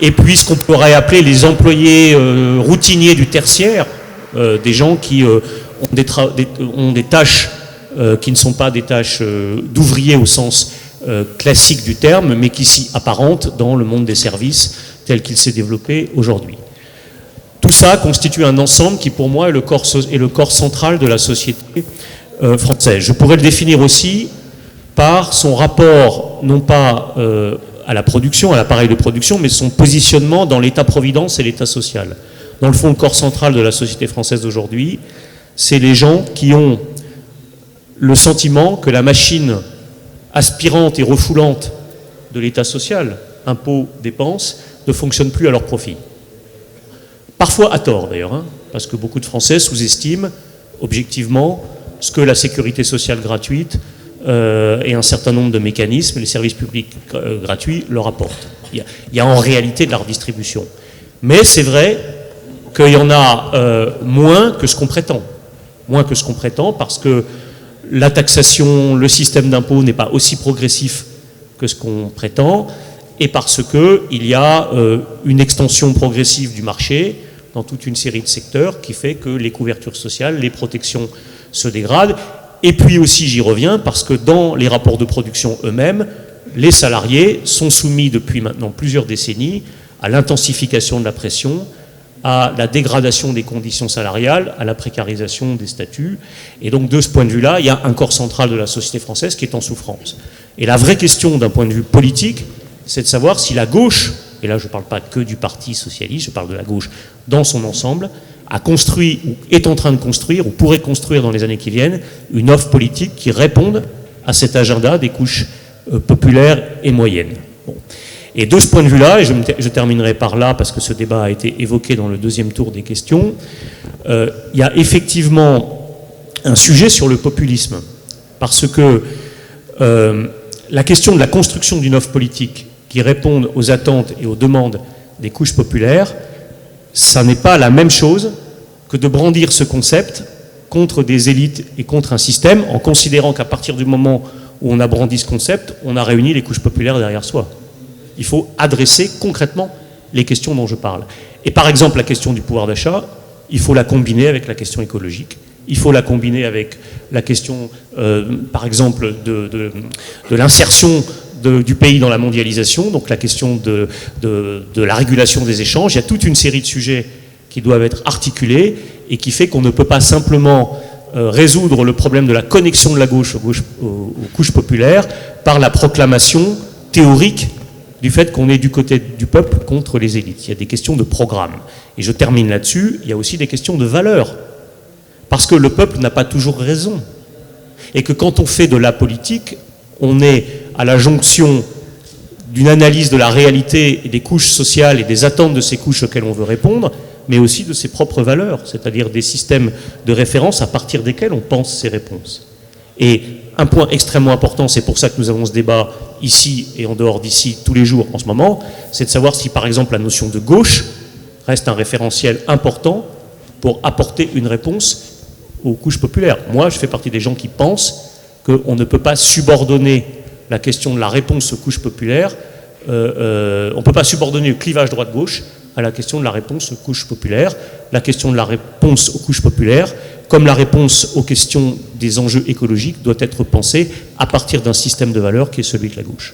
et puis ce qu'on pourrait appeler les employés routiniers du tertiaire, des gens qui ont des tâches qui ne sont pas des tâches d'ouvriers au sens classique du terme, mais qui s'y apparentent dans le monde des services tel qu'il s'est développé aujourd'hui. Tout ça constitue un ensemble qui, pour moi, est le corps central de la société française. Je pourrais le définir aussi par son rapport, non pas à la production, à l'appareil de production, mais son positionnement dans l'État-providence et l'État social. Dans le fond, le corps central de la société française d'aujourd'hui, c'est les gens qui ont le sentiment que la machine aspirante et refoulante de l'État social, impôts, dépenses, ne fonctionne plus à leur profit. Parfois à tort d'ailleurs, hein, parce que beaucoup de Français sous-estiment objectivement ce que la sécurité sociale gratuite et un certain nombre de mécanismes, les services publics gratuits leur apportent. Il y a en réalité de la redistribution. Mais c'est vrai qu'il y en a moins que ce qu'on prétend. Moins que ce qu'on prétend parce que la taxation, le système d'impôt n'est pas aussi progressif que ce qu'on prétend et parce qu'il y a une extension progressive du marché dans toute une série de secteurs qui fait que les couvertures sociales, les protections se dégradent. Et puis aussi, j'y reviens, parce que dans les rapports de production eux-mêmes, les salariés sont soumis depuis maintenant plusieurs décennies à l'intensification de la pression, à la dégradation des conditions salariales, à la précarisation des statuts. Et donc, de ce point de vue-là, il y a un corps central de la société française qui est en souffrance. Et la vraie question, d'un point de vue politique, c'est de savoir si la gauche, et là je ne parle pas que du Parti socialiste, je parle de la gauche dans son ensemble, a construit, ou est en train de construire, ou pourrait construire dans les années qui viennent, une offre politique qui réponde à cet agenda des couches populaires et moyennes. Bon. Et de ce point de vue-là, et je terminerai par là, parce que ce débat a été évoqué dans le deuxième tour des questions, il y a effectivement un sujet sur le populisme, parce que la question de la construction d'une offre politique qui réponde aux attentes et aux demandes des couches populaires, ça n'est pas la même chose que de brandir ce concept contre des élites et contre un système, en considérant qu'à partir du moment où on a brandi ce concept, on a réuni les couches populaires derrière soi. Il faut adresser concrètement les questions dont je parle. Et par exemple, la question du pouvoir d'achat, il faut la combiner avec la question écologique. Il faut la combiner avec la question, par exemple, de l'insertion du pays dans la mondialisation, donc la question de la régulation des échanges. Il y a toute une série de sujets qui doivent être articulés et qui fait qu'on ne peut pas simplement résoudre le problème de la connexion de la gauche aux couches populaires par la proclamation théorique du fait qu'on est du côté du peuple contre les élites. Il y a des questions de programme. Et je termine là-dessus, il y a aussi des questions de valeurs. Parce que le peuple n'a pas toujours raison. Et que quand on fait de la politique, on est à la jonction d'une analyse de la réalité et des couches sociales et des attentes de ces couches auxquelles on veut répondre, mais aussi de ses propres valeurs, c'est-à-dire des systèmes de référence à partir desquels on pense ces réponses. Et un point extrêmement important, c'est pour ça que nous avons ce débat ici et en dehors d'ici tous les jours en ce moment, c'est de savoir si par exemple la notion de gauche reste un référentiel important pour apporter une réponse aux couches populaires. Moi, je fais partie des gens qui pensent qu'on ne peut pas subordonner la question de la réponse aux couches populaires, on ne peut pas subordonner le clivage droite-gauche à la question de la réponse aux couches populaires. La question de la réponse aux couches populaires, comme la réponse aux questions des enjeux écologiques, doit être pensée à partir d'un système de valeurs qui est celui de la gauche.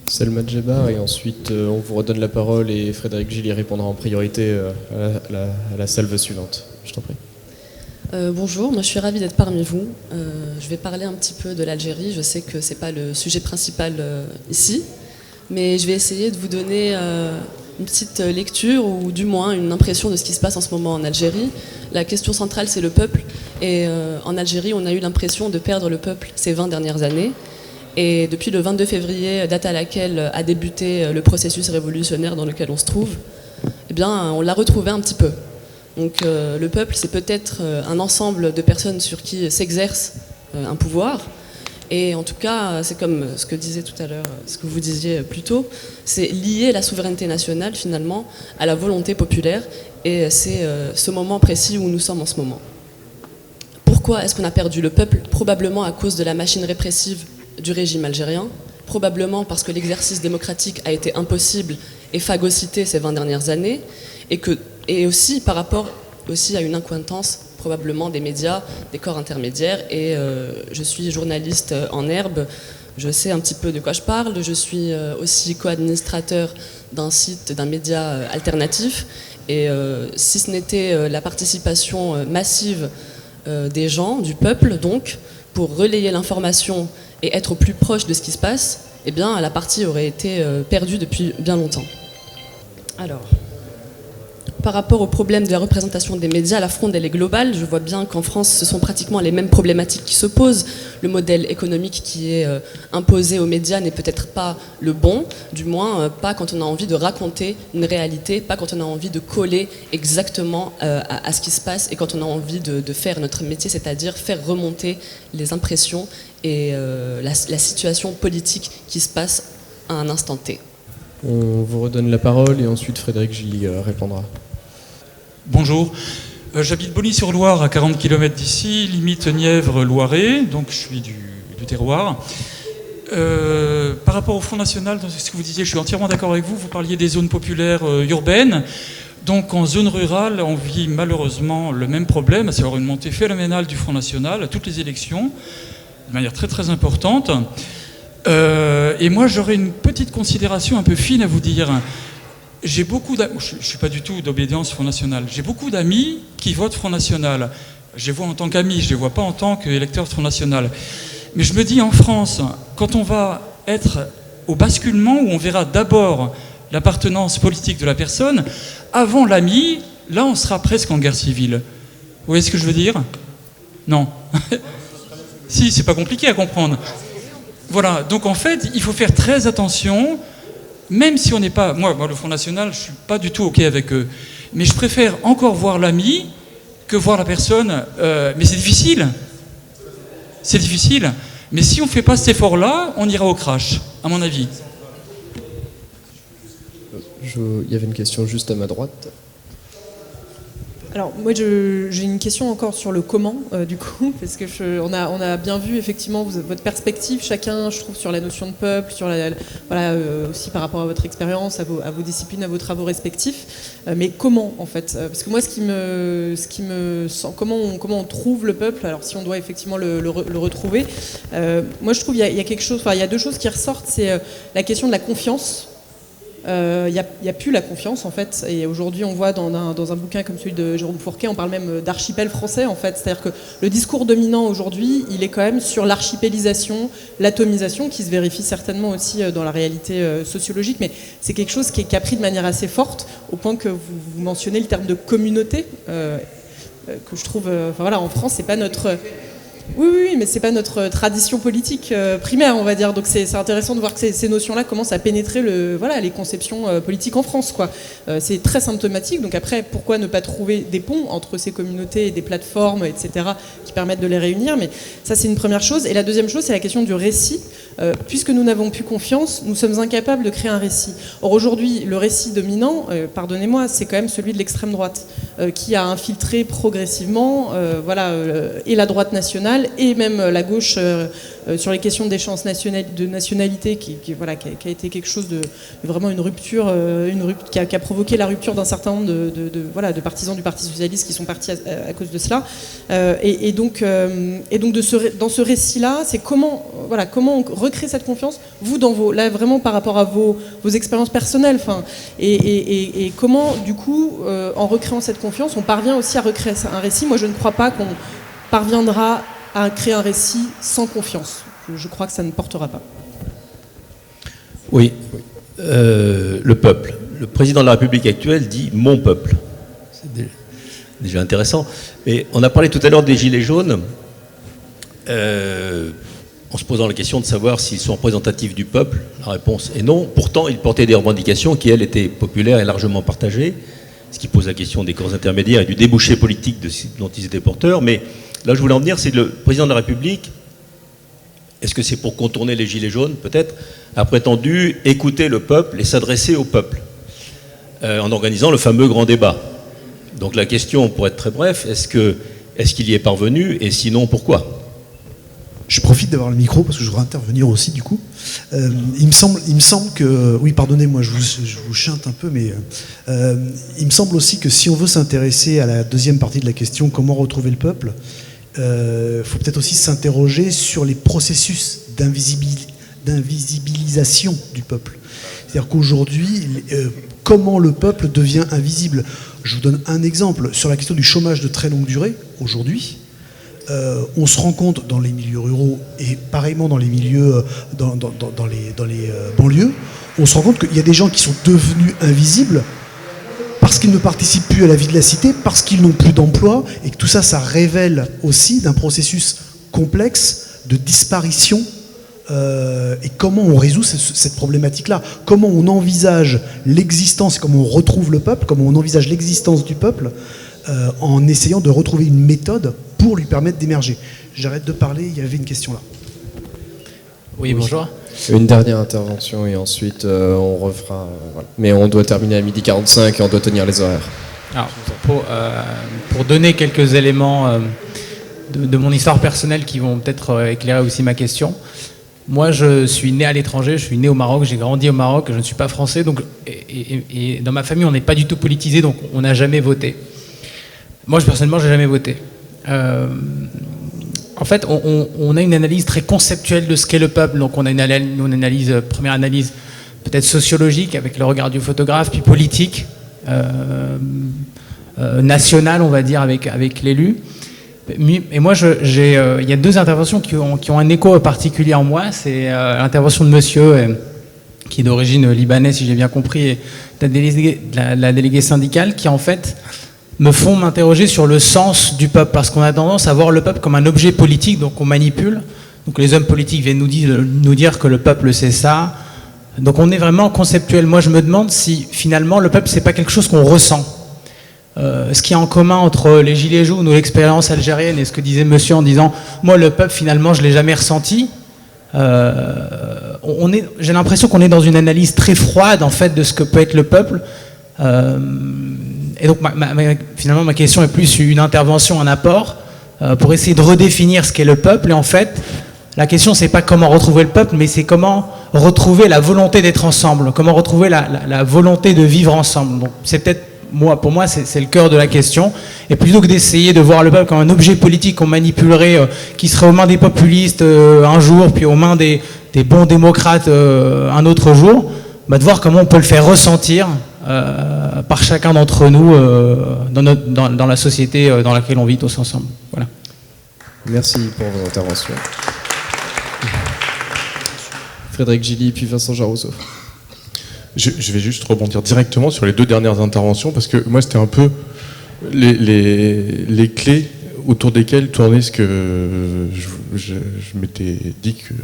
Selma Djebar, et ensuite on vous redonne la parole et Frédéric Gilly répondra en priorité à la salve suivante. Je t'en prie. Bonjour, moi je suis ravie d'être parmi vous. Je vais parler un petit peu de l'Algérie. Je sais que ce n'est pas le sujet principal ici, mais je vais essayer de vous donner une petite lecture ou du moins une impression de ce qui se passe en ce moment en Algérie. La question centrale, c'est le peuple. Et en Algérie, on a eu l'impression de perdre le peuple ces 20 dernières années. Et depuis le 22 février, date à laquelle a débuté le processus révolutionnaire dans lequel on se trouve, eh bien, on l'a retrouvé un petit peu. Donc le peuple, c'est peut-être un ensemble de personnes sur qui s'exerce un pouvoir. Et en tout cas, c'est comme ce que disait tout à l'heure, ce que vous disiez plus tôt, c'est lier la souveraineté nationale finalement à la volonté populaire. Et c'est ce moment précis où nous sommes en ce moment. Pourquoi est-ce qu'on a perdu le peuple? Probablement à cause de la machine répressive du régime algérien, probablement parce que l'exercice démocratique a été impossible et phagocyté ces 20 dernières années, et aussi par rapport aussi à une incointance probablement des médias, des corps intermédiaires, et je suis journaliste en herbe, je sais un petit peu de quoi je parle, je suis aussi co-administrateur d'un site, d'un média alternatif, et si ce n'était la participation massive des gens, du peuple donc, pour relayer l'information et être au plus proche de ce qui se passe, eh bien la partie aurait été perdue depuis bien longtemps. Alors, par rapport au problème de la représentation des médias, la fronde elle est globale. Je vois bien qu'en France, ce sont pratiquement les mêmes problématiques qui se posent. Le modèle économique qui est imposé aux médias n'est peut-être pas le bon, du moins pas quand on a envie de raconter une réalité, pas quand on a envie de coller exactement à ce qui se passe et quand on a envie de faire notre métier, c'est-à-dire faire remonter les impressions et la situation politique qui se passe à un instant T. On vous redonne la parole et ensuite Frédéric Gilly répondra. Bonjour, j'habite Bonny-sur-Loire à 40 km d'ici, limite Nièvre-Loiret, donc je suis du terroir. Par rapport au Front National, dans ce que vous disiez, je suis entièrement d'accord avec vous, vous parliez des zones populaires urbaines. Donc en zone rurale, on vit malheureusement le même problème, à savoir une montée phénoménale du Front National à toutes les élections, de manière très très importante. Et moi j'aurais une petite considération un peu fine à vous dire. J'ai beaucoup d'amis, je ne suis pas du tout d'obédience Front National, j'ai beaucoup d'amis qui votent Front National. Je les vois en tant qu'amis, je ne les vois pas en tant qu'électeurs Front National. Mais je me dis en France, quand on va être au basculement où on verra d'abord l'appartenance politique de la personne, avant l'ami, là on sera presque en guerre civile. Vous voyez ce que je veux dire? Non. Si, c'est pas compliqué à comprendre. Voilà, donc en fait, il faut faire très attention. Même si on n'est pas... Moi, le Front National, je ne suis pas du tout OK avec eux. Mais je préfère encore voir l'ami que voir la personne. Mais c'est difficile. C'est difficile. Mais si on ne fait pas cet effort-là, on ira au crash, à mon avis. Il y avait une question juste à ma droite. Alors moi j'ai une question encore sur le comment du coup, parce que on a bien vu effectivement votre perspective chacun, je trouve, sur la notion de peuple, sur aussi par rapport à votre expérience, à vos disciplines, à vos travaux respectifs, mais comment en fait, parce que moi comment on trouve le peuple, alors si on doit effectivement le retrouver, moi je trouve il y a quelque chose, enfin il y a deux choses qui ressortent, c'est la question de la confiance. Il n'y a plus la confiance en fait, et aujourd'hui on voit dans un bouquin comme celui de Jérôme Fourquet, on parle même d'archipel français en fait, c'est-à-dire que le discours dominant aujourd'hui il est quand même sur l'archipélisation, l'atomisation qui se vérifie certainement aussi dans la réalité sociologique, mais c'est quelque chose qui a pris de manière assez forte au point que vous mentionnez le terme de communauté que je trouve, en France c'est pas notre... Oui, mais c'est pas notre tradition politique primaire, on va dire. Donc c'est intéressant de voir que ces notions-là commencent à pénétrer les conceptions politiques en France, quoi. C'est très symptomatique. Donc après, pourquoi ne pas trouver des ponts entre ces communautés et des plateformes, etc., qui permettent de les réunir? Mais ça, c'est une première chose. Et la deuxième chose, c'est la question du récit. Puisque nous n'avons plus confiance, nous sommes incapables de créer un récit. Or aujourd'hui, le récit dominant, pardonnez-moi, c'est quand même celui de l'extrême droite, qui a infiltré progressivement et la droite nationale et même la gauche sur les questions d'échéance de nationalité, qui a été quelque chose de vraiment une rupture, qui a provoqué la rupture d'un certain nombre de partisans du Parti socialiste qui sont partis à cause de cela. Donc dans ce récit-là, c'est comment on recrée cette confiance, vous là vraiment par rapport à vos expériences personnelles, et comment du coup en recréant cette confiance, on parvient aussi à recréer un récit. Moi, je ne crois pas qu'on parviendra à créer un récit sans confiance. Je crois que ça ne portera pas. Oui. Le peuple. Le président de la République actuelle dit « mon peuple ». C'est déjà intéressant. Et on a parlé tout à l'heure des Gilets jaunes, en se posant la question de savoir s'ils sont représentatifs du peuple. La réponse est non. Pourtant, ils portaient des revendications qui, elles, étaient populaires et largement partagées, ce qui pose la question des corps intermédiaires et du débouché politique dont ils étaient porteurs. Mais là, je voulais en venir, c'est le président de la République, est-ce que c'est pour contourner les Gilets jaunes, peut-être, a prétendu écouter le peuple et s'adresser au peuple, en organisant le fameux grand débat. Donc la question, pour être très bref, est-ce qu'il y est parvenu, et sinon, pourquoi ? Je profite d'avoir le micro parce que je voudrais intervenir aussi du coup. Il me semble que, oui, pardonnez-moi, je vous chante un peu, mais il me semble aussi que si on veut s'intéresser à la deuxième partie de la question, comment retrouver le peuple, faut peut-être aussi s'interroger sur les processus d'invisibilisation du peuple. C'est-à-dire qu'aujourd'hui, comment le peuple devient invisible. Je vous donne un exemple sur la question du chômage de très longue durée. Aujourd'hui, on se rend compte dans les milieux ruraux et pareillement dans les milieux, dans les banlieues, on se rend compte qu'il y a des gens qui sont devenus invisibles parce qu'ils ne participent plus à la vie de la cité, parce qu'ils n'ont plus d'emploi, et que tout ça, ça révèle aussi d'un processus complexe de disparition. Et comment on résout cette problématique-là? Comment on envisage l'existence, comment on retrouve le peuple, comment on envisage l'existence du peuple en essayant de retrouver une méthode pour lui permettre d'émerger. J'arrête de parler, il y avait une question là. Oui, bonjour. Une dernière intervention et ensuite on refera. Voilà. Mais on doit terminer à 12h45 et on doit tenir les horaires. Alors, pour donner quelques éléments de mon histoire personnelle qui vont peut-être éclairer aussi ma question. Moi, je suis né à l'étranger, je suis né au Maroc, j'ai grandi au Maroc, je ne suis pas français, donc, et dans ma famille, on n'est pas du tout politisé, donc on n'a jamais voté. Moi, personnellement, je n'ai jamais voté. En fait, on a une analyse très conceptuelle de ce qu'est le peuple, donc on a une analyse, première analyse peut-être sociologique avec le regard du photographe, puis politique, nationale, on va dire, avec l'élu. Et moi, il y a deux interventions qui ont un écho particulier en moi. C'est l'intervention de monsieur, qui est d'origine libanaise, si j'ai bien compris, et la déléguée syndicale, qui en fait me font m'interroger sur le sens du peuple, parce qu'on a tendance à voir le peuple comme un objet politique, donc on manipule. Donc les hommes politiques viennent nous dire que le peuple c'est ça. Donc on est vraiment conceptuel. Moi, je me demande si finalement le peuple c'est pas quelque chose qu'on ressent. Ce qui est en commun entre les Gilets jaunes ou l'expérience algérienne et ce que disait monsieur en disant moi le peuple finalement je l'ai jamais ressenti, j'ai l'impression qu'on est dans une analyse très froide en fait de ce que peut être le peuple, et donc finalement ma question est plus une intervention, un apport pour essayer de redéfinir ce qu'est le peuple. Et en fait la question c'est pas comment retrouver le peuple, mais c'est comment retrouver la volonté d'être ensemble, comment retrouver la volonté de vivre ensemble. Donc c'est peut-être pour moi, c'est le cœur de la question. Et plutôt que d'essayer de voir le peuple comme un objet politique qu'on manipulerait, qui serait aux mains des populistes un jour, puis aux mains des bons démocrates un autre jour, de voir comment on peut le faire ressentir par chacun d'entre nous dans la société dans laquelle on vit tous ensemble. Voilà. Merci pour vos interventions. Frédéric Gilly, puis Vincent Jarousseau. Je vais juste rebondir directement sur les deux dernières interventions, parce que moi c'était un peu les clés autour desquels tournait ce que je m'étais dit qu'il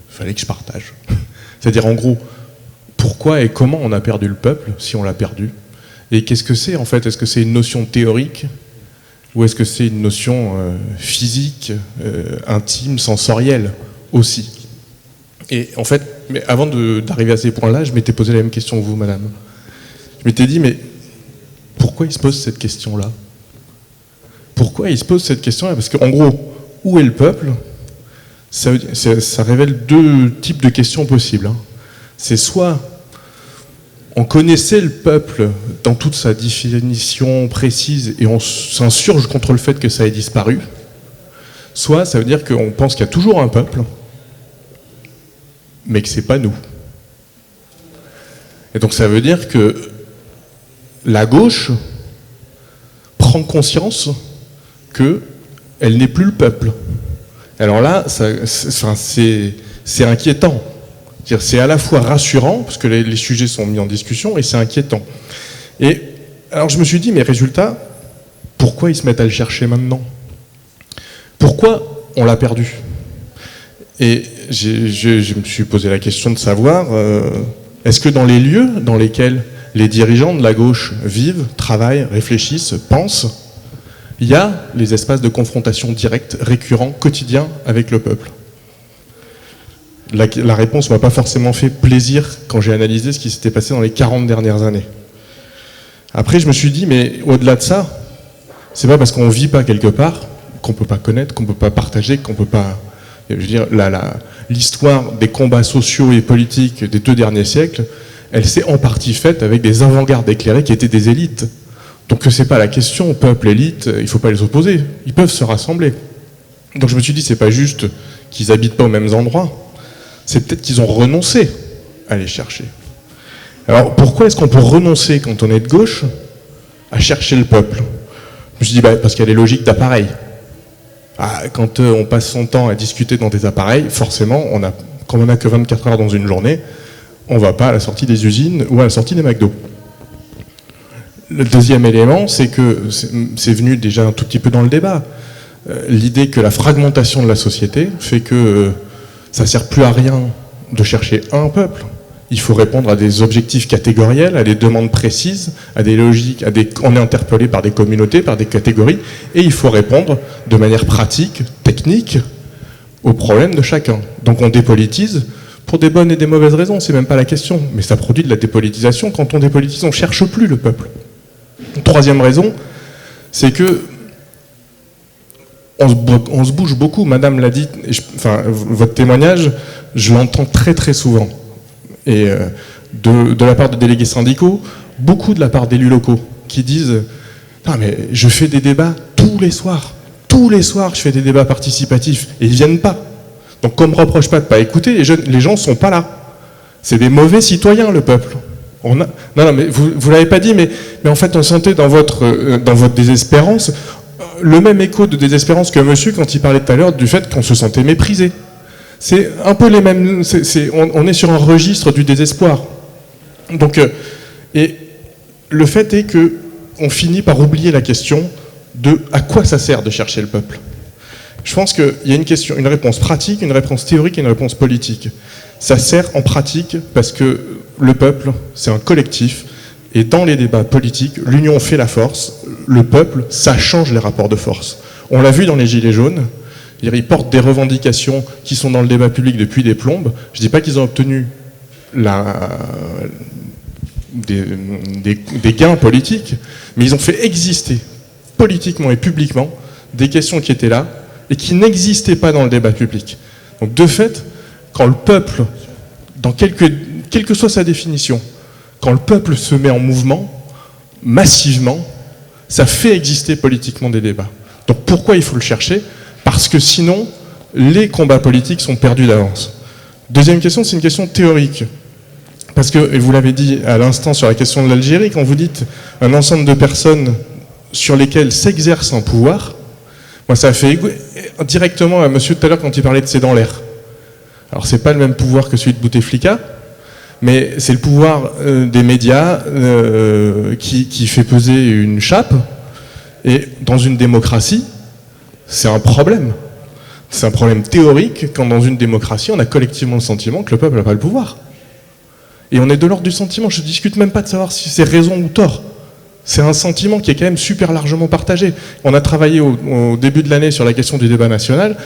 fallait que je partage. C'est-à-dire, en gros, pourquoi et comment on a perdu le peuple, si on l'a perdu? Et qu'est-ce que c'est, en fait? Est-ce que c'est une notion théorique? Ou est-ce que c'est une notion physique, intime, sensorielle aussi? Et en fait, mais avant d'arriver à ces points-là, je m'étais posé la même question que vous, madame. Je m'étais dit, mais pourquoi il se pose cette question-là? Pourquoi il se pose cette question-là? Parce qu'en gros, où est le peuple? Ça révèle deux types de questions possibles. Hein. C'est soit on connaissait le peuple dans toute sa définition précise et on s'insurge contre le fait que ça ait disparu, soit ça veut dire qu'on pense qu'il y a toujours un peuple, mais que c'est pas nous. Et donc ça veut dire que la gauche prend conscience qu'elle n'est plus le peuple. Alors là, c'est inquiétant. C'est à la fois rassurant, parce que les sujets sont mis en discussion, et c'est inquiétant. Et alors je me suis dit, mais résultat, pourquoi ils se mettent à le chercher maintenant? Pourquoi on l'a perdu? Et je me suis posé la question de savoir, est-ce que dans les lieux dans lesquels les dirigeants de la gauche vivent, travaillent, réfléchissent, pensent, il y a les espaces de confrontation directe, récurrents, quotidiens avec le peuple? La réponse ne m'a pas forcément fait plaisir quand j'ai analysé ce qui s'était passé dans les 40 dernières années. Après, je me suis dit, mais au-delà de ça, c'est pas parce qu'on ne vit pas quelque part qu'on ne peut pas connaître, qu'on ne peut pas partager, qu'on ne peut pas... Je veux dire, l'histoire des combats sociaux et politiques des 2 derniers siècles, elle s'est en partie faite avec des avant-gardes éclairées qui étaient des élites. Donc c'est pas la question, peuple, élite, il ne faut pas les opposer. Ils peuvent se rassembler. Donc je me suis dit, c'est pas juste qu'ils n'habitent pas aux mêmes endroits, c'est peut-être qu'ils ont renoncé à les chercher. Alors pourquoi est-ce qu'on peut renoncer, quand on est de gauche, à chercher le peuple? Je me suis dit, parce qu'il y a les logiques d'appareils. Quand on passe son temps à discuter dans des appareils, forcément, comme on n'a que 24 heures dans une journée, on ne va pas à la sortie des usines ou à la sortie des McDo. Le deuxième élément, c'est que c'est venu déjà un tout petit peu dans le débat. L'idée que la fragmentation de la société fait que ça ne sert plus à rien de chercher un peuple. Il faut répondre à des objectifs catégoriels, à des demandes précises, à des logiques, on est interpellé par des communautés, par des catégories, et il faut répondre de manière pratique, technique, aux problèmes de chacun. Donc on dépolitise pour des bonnes et des mauvaises raisons, c'est même pas la question, mais ça produit de la dépolitisation. Quand on dépolitise, on ne cherche plus le peuple. Troisième raison, c'est que on se bouge beaucoup, madame l'a dit, votre témoignage, je l'entends très très souvent. Et de la part de délégués syndicaux, beaucoup de la part d'élus locaux, qui disent « Non mais je fais des débats tous les soirs je fais des débats participatifs, et ils ne viennent pas. Donc qu'on ne me reproche pas de ne pas écouter, les gens ne sont pas là. C'est des mauvais citoyens, le peuple. » Non, mais vous ne l'avez pas dit, mais en fait on sentait dans votre désespérance le même écho de désespérance que monsieur quand il parlait tout à l'heure du fait qu'on se sentait méprisé. C'est un peu les mêmes... on est sur un registre du désespoir. Donc, et le fait est qu'on finit par oublier la question de à quoi ça sert de chercher le peuple. Je pense qu'il y a une réponse pratique, une réponse théorique et une réponse politique. Ça sert en pratique parce que le peuple, c'est un collectif, et dans les débats politiques, l'union fait la force, le peuple, ça change les rapports de force. On l'a vu dans les Gilets jaunes, ils portent des revendications qui sont dans le débat public depuis des plombes. Je ne dis pas qu'ils ont obtenu des gains politiques, mais ils ont fait exister politiquement et publiquement des questions qui étaient là et qui n'existaient pas dans le débat public. Donc de fait, quand le peuple, quelle que soit sa définition, quand le peuple se met en mouvement, massivement, ça fait exister politiquement des débats. Donc pourquoi il faut le chercher? Parce que sinon, les combats politiques sont perdus d'avance. Deuxième question, c'est une question théorique. Parce que, et vous l'avez dit à l'instant sur la question de l'Algérie, quand vous dites un ensemble de personnes sur lesquelles s'exerce un pouvoir, moi ça a fait directement à monsieur tout à l'heure quand il parlait de c'est dans l'air. Alors c'est pas le même pouvoir que celui de Bouteflika, mais c'est le pouvoir des médias qui fait peser une chape, et dans une démocratie, C'est un problème. C'est un problème théorique quand dans une démocratie, on a collectivement le sentiment que le peuple n'a pas le pouvoir. Et on est de l'ordre du sentiment. Je ne discute même pas de savoir si c'est raison ou tort. C'est un sentiment qui est quand même super largement partagé. On a travaillé au début de l'année sur la question du débat national.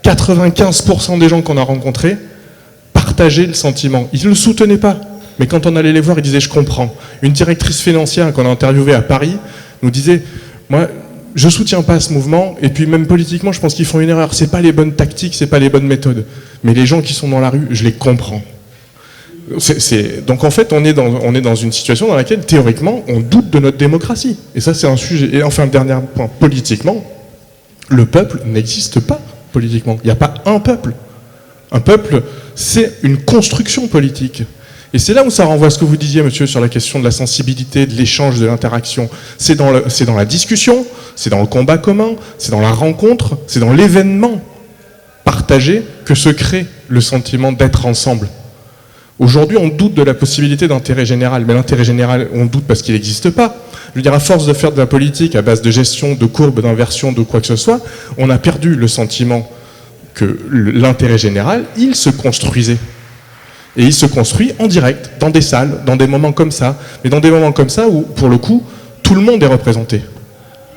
95% des gens qu'on a rencontrés partageaient le sentiment. Ils ne le soutenaient pas. Mais quand on allait les voir, ils disaient « je comprends ». Une directrice financière qu'on a interviewée à Paris nous disait « moi, je ne soutiens pas ce mouvement, et puis même politiquement, je pense qu'ils font une erreur. Ce n'est pas les bonnes tactiques, ce n'est pas les bonnes méthodes. Mais les gens qui sont dans la rue, je les comprends ». Donc en fait, on est dans une situation dans laquelle, théoriquement, on doute de notre démocratie. Et ça, c'est un sujet. Et enfin, le dernier point, politiquement, le peuple n'existe pas politiquement. Il n'y a pas un peuple. Un peuple, c'est une construction politique. Et c'est là où ça renvoie à ce que vous disiez, monsieur, sur la question de la sensibilité, de l'échange, de l'interaction. C'est dans la discussion, c'est dans le combat commun, c'est dans la rencontre, c'est dans l'événement partagé que se crée le sentiment d'être ensemble. Aujourd'hui, on doute de la possibilité d'intérêt général, mais l'intérêt général, on doute parce qu'il n'existe pas. Je veux dire, à force de faire de la politique à base de gestion, de courbes, d'inversion, de quoi que ce soit, on a perdu le sentiment que l'intérêt général, il se construisait. Et il se construit en direct, dans des salles, dans des moments comme ça, mais dans des moments comme ça où, pour le coup, tout le monde est représenté.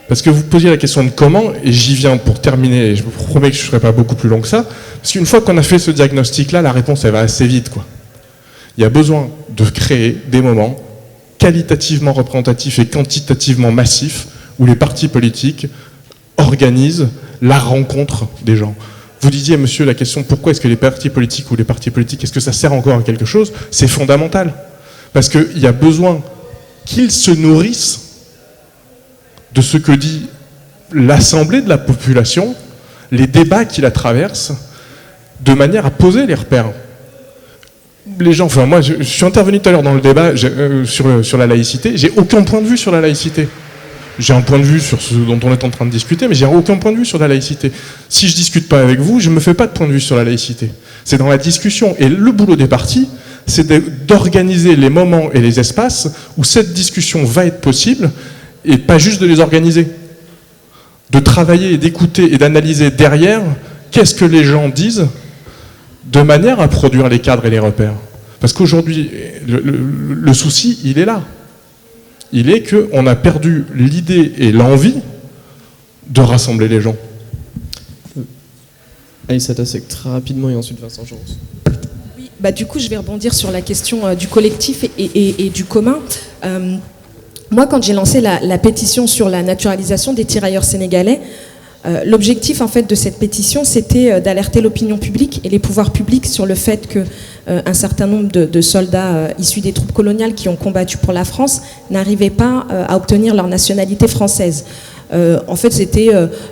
Parce que vous posiez la question de comment, et j'y viens pour terminer, et je vous promets que je ne serai pas beaucoup plus long que ça, parce qu'une fois qu'on a fait ce diagnostic-là, la réponse, elle va assez vite, quoi. Il y a besoin de créer des moments qualitativement représentatifs et quantitativement massifs où les partis politiques organisent la rencontre des gens. Vous disiez, monsieur, la question pourquoi est-ce que les partis politiques, est-ce que ça sert encore à quelque chose? C'est fondamental. Parce qu'il y a besoin qu'ils se nourrissent de ce que dit l'assemblée de la population, les débats qui la traversent, de manière à poser les repères. Les gens, enfin moi je suis intervenu tout à l'heure dans le débat sur la laïcité, j'ai aucun point de vue sur la laïcité. J'ai un point de vue sur ce dont on est en train de discuter, mais j'ai aucun point de vue sur la laïcité. Si je discute pas avec vous, je me fais pas de point de vue sur la laïcité. C'est dans la discussion. Et le boulot des partis, c'est d'organiser les moments et les espaces où cette discussion va être possible, et pas juste de les organiser. De travailler et d'écouter et d'analyser derrière qu'est-ce que les gens disent, de manière à produire les cadres et les repères. Parce qu'aujourd'hui, le souci, il est là. Il est qu'on a perdu l'idée et l'envie de rassembler les gens. Aïssa Tassek, très rapidement, et ensuite Vincent Joros. Oui, bah, du coup, je vais rebondir sur la question du collectif et du commun. Moi, quand j'ai lancé la pétition sur la naturalisation des tirailleurs sénégalais, l'objectif en fait de cette pétition, c'était d'alerter l'opinion publique et les pouvoirs publics sur le fait que un certain nombre de soldats issus des troupes coloniales qui ont combattu pour la France n'arrivaient pas à obtenir leur nationalité française. En fait, c'était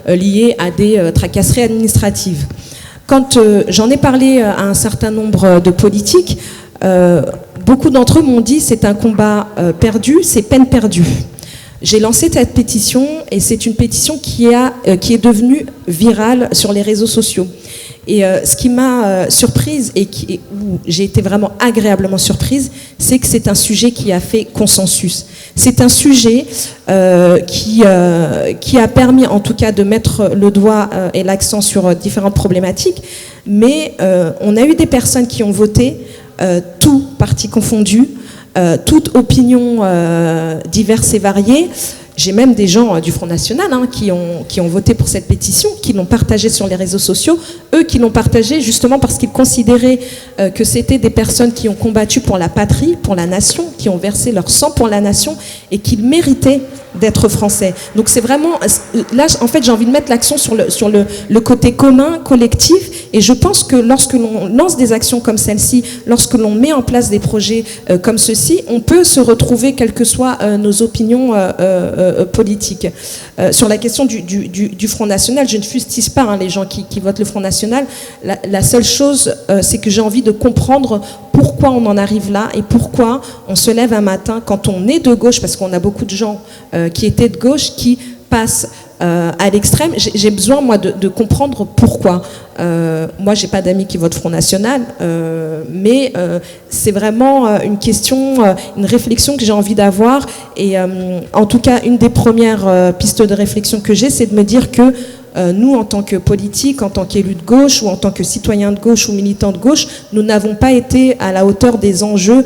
lié à des tracasseries administratives. Quand j'en ai parlé à un certain nombre de politiques, beaucoup d'entre eux m'ont dit c'est un combat perdu, c'est peine perdue. J'ai lancé cette pétition et c'est une pétition qui est devenue virale sur les réseaux sociaux. Et ce qui m'a surprise et où j'ai été vraiment agréablement surprise, c'est que c'est un sujet qui a fait consensus. C'est un sujet qui a permis en tout cas de mettre le doigt et l'accent sur différentes problématiques, mais on a eu des personnes qui ont voté, tous partis confondus, toute opinion diverses et variées. J'ai même des gens du Front National qui ont voté pour cette pétition, qui l'ont partagée sur les réseaux sociaux, eux qui l'ont partagée justement parce qu'ils considéraient que c'était des personnes qui ont combattu pour la patrie, pour la nation, qui ont versé leur sang pour la nation et qu'ils méritaient d'être français. Donc c'est vraiment, là en fait j'ai envie de mettre l'accent sur le côté commun, collectif, et je pense que lorsque l'on lance des actions comme celle-ci, lorsque l'on met en place des projets comme ceux-ci, on peut se retrouver quelles que soient nos opinions politiques. Sur la question du Front National, je ne fustige pas les gens qui votent le Front National. La seule chose, c'est que j'ai envie de comprendre pourquoi on en arrive là et pourquoi on se lève un matin quand on est de gauche, parce qu'on a beaucoup de gens qui étaient de gauche qui passent à l'extrême. J'ai besoin, moi, de comprendre pourquoi. Moi, j'ai pas d'amis qui votent Front National, mais c'est vraiment une question, une réflexion que j'ai envie d'avoir. Et en tout cas, une des premières pistes de réflexion que j'ai, c'est de me dire que nous, en tant que politiques, en tant qu'élus de gauche ou en tant que citoyens de gauche ou militants de gauche, nous n'avons pas été à la hauteur des enjeux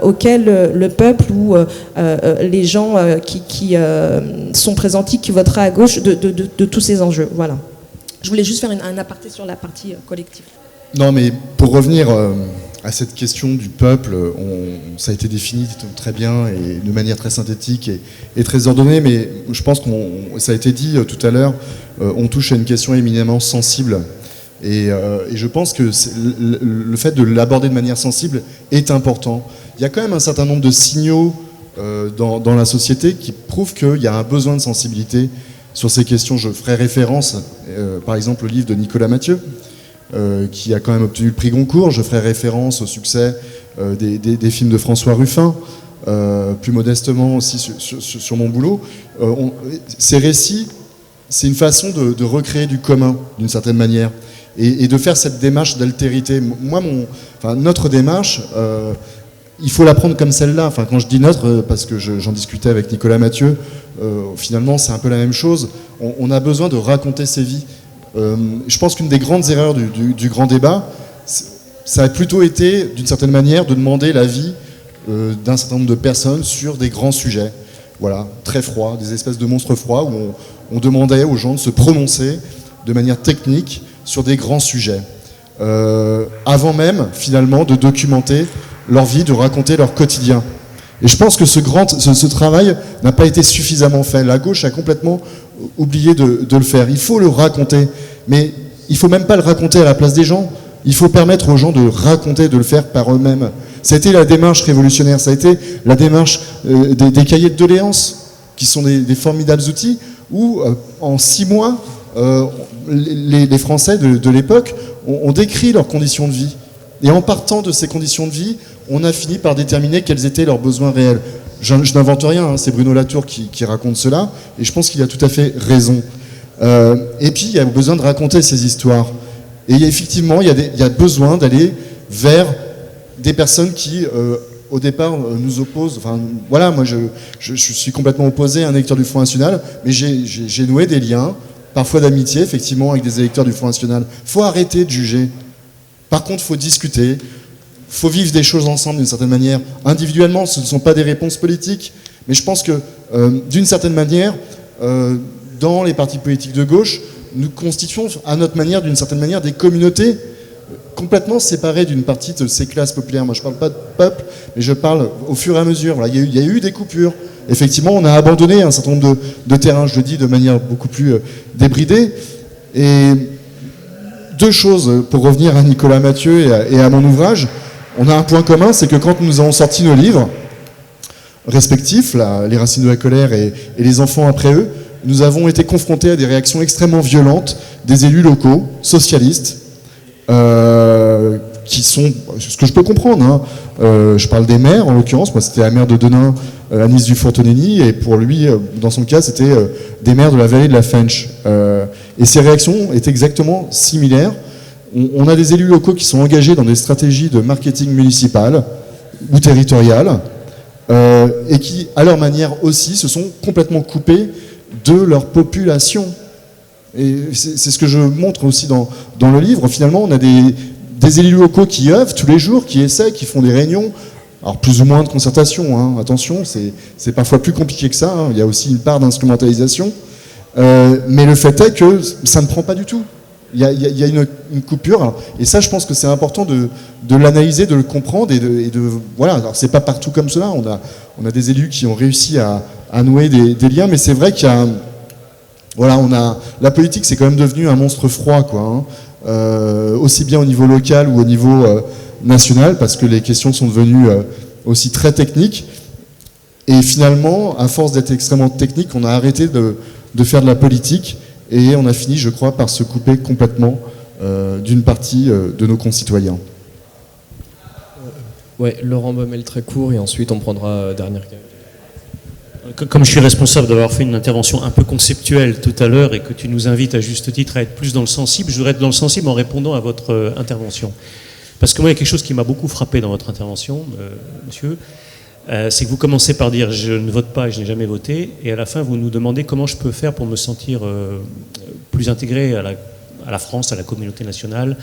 auxquels le peuple ou les gens qui sont présentés, qui voteraient à gauche, de tous ces enjeux. Voilà. Je voulais juste faire un aparté sur la partie collective. Non, mais pour revenir à cette question du peuple, ça a été défini très bien et de manière très synthétique et très ordonnée, mais je pense ça a été dit tout à l'heure, on touche à une question éminemment sensible. Et je pense que le fait de l'aborder de manière sensible est important. Il y a quand même un certain nombre de signaux dans la société qui prouvent qu'il y a un besoin de sensibilité sur ces questions. Je ferai référence, par exemple, au livre de Nicolas Mathieu, qui a quand même obtenu le prix Goncourt. Je ferai référence au succès des films de François Ruffin, plus modestement aussi sur mon boulot. Ces récits, c'est une façon de recréer du commun, d'une certaine manière, et de faire cette démarche d'altérité. Notre démarche, il faut la prendre comme celle-là. Enfin, quand je dis notre, parce que j'en discutais avec Nicolas Mathieu, finalement c'est un peu la même chose. On a besoin de raconter ses vies. Je pense qu'une des grandes erreurs du grand débat, ça a plutôt été, d'une certaine manière, de demander l'avis d'un certain nombre de personnes sur des grands sujets. Voilà, très froids, des espèces de monstres froids, où on demandait aux gens de se prononcer de manière technique sur des grands sujets. Avant même, finalement, de documenter leur vie, de raconter leur quotidien. Et je pense que ce travail n'a pas été suffisamment fait. La gauche a complètement oublié de le faire. Il faut le raconter, mais il ne faut même pas le raconter à la place des gens. Il faut permettre aux gens de raconter, de le faire par eux-mêmes. Ça a été la démarche révolutionnaire, ça a été la démarche des cahiers de doléances, qui sont des formidables outils, où en 6 mois, les Français de l'époque ont décrit leurs conditions de vie. Et en partant de ces conditions de vie, on a fini par déterminer quels étaient leurs besoins réels. Je n'invente rien, hein, c'est Bruno Latour qui raconte cela, et je pense qu'il a tout à fait raison. Et puis, il y a besoin de raconter ces histoires. Et effectivement, il y a besoin d'aller vers des personnes qui, au départ, nous opposent. Enfin, voilà, moi, je suis complètement opposé à un électeur du Front National, mais j'ai noué des liens, parfois d'amitié, effectivement, avec des électeurs du Front National. Il faut arrêter de juger. Par contre, il faut discuter, il faut vivre des choses ensemble d'une certaine manière. Individuellement, ce ne sont pas des réponses politiques, mais je pense que, d'une certaine manière, dans les partis politiques de gauche, nous constituons à notre manière, d'une certaine manière, des communautés complètement séparées d'une partie de ces classes populaires. Moi, je ne parle pas de peuple, mais je parle au fur et à mesure. Voilà, il y a eu des coupures. Effectivement, on a abandonné un certain nombre de terrains, je le dis de manière beaucoup plus débridée. Et 2 choses, pour revenir à Nicolas Mathieu et à mon ouvrage. On a un point commun, c'est que quand nous avons sorti nos livres respectifs, Les Racines de la colère et Les enfants après eux, nous avons été confrontés à des réactions extrêmement violentes des élus locaux, socialistes, qui sont, ce que je peux comprendre, hein. Je parle des maires en l'occurrence, moi c'était la maire de Denain, Agnès Dufour-Tonini, et pour lui, dans son cas, c'était des maires de la vallée de la Fench. Et ces réactions étaient exactement similaires. On a des élus locaux qui sont engagés dans des stratégies de marketing municipal ou territorial, et qui, à leur manière aussi, se sont complètement coupés de leur population. Et c'est ce que je montre aussi dans le livre. Finalement, on a des élus locaux qui œuvrent tous les jours, qui essaient, qui font des réunions, alors plus ou moins de concertation, hein. Attention, c'est parfois plus compliqué que ça, hein. Il y a aussi une part d'instrumentalisation, mais le fait est que ça ne prend pas du tout. Il y a une coupure, alors, et ça je pense que c'est important de l'analyser, de le comprendre, et de voilà. Alors c'est pas partout comme cela, on a des élus qui ont réussi à nouer des liens, mais c'est vrai qu'il y a voilà, la politique, c'est quand même devenu un monstre froid, quoi, hein. Aussi bien au niveau local ou au niveau national, parce que les questions sont devenues aussi très techniques. Et finalement, à force d'être extrêmement technique, on a arrêté de faire de la politique, et on a fini, je crois, par se couper complètement d'une partie de nos concitoyens. Ouais, Laurent Baumel très court, et ensuite on prendra dernière question. Comme je suis responsable d'avoir fait une intervention un peu conceptuelle tout à l'heure et que tu nous invites à juste titre à être plus dans le sensible, je voudrais être dans le sensible en répondant à votre intervention. Parce que moi, il y a quelque chose qui m'a beaucoup frappé dans votre intervention, monsieur, c'est que vous commencez par dire « je ne vote pas et je n'ai jamais voté » et à la fin, vous nous demandez comment je peux faire pour me sentir plus intégré à la France, à la communauté nationale.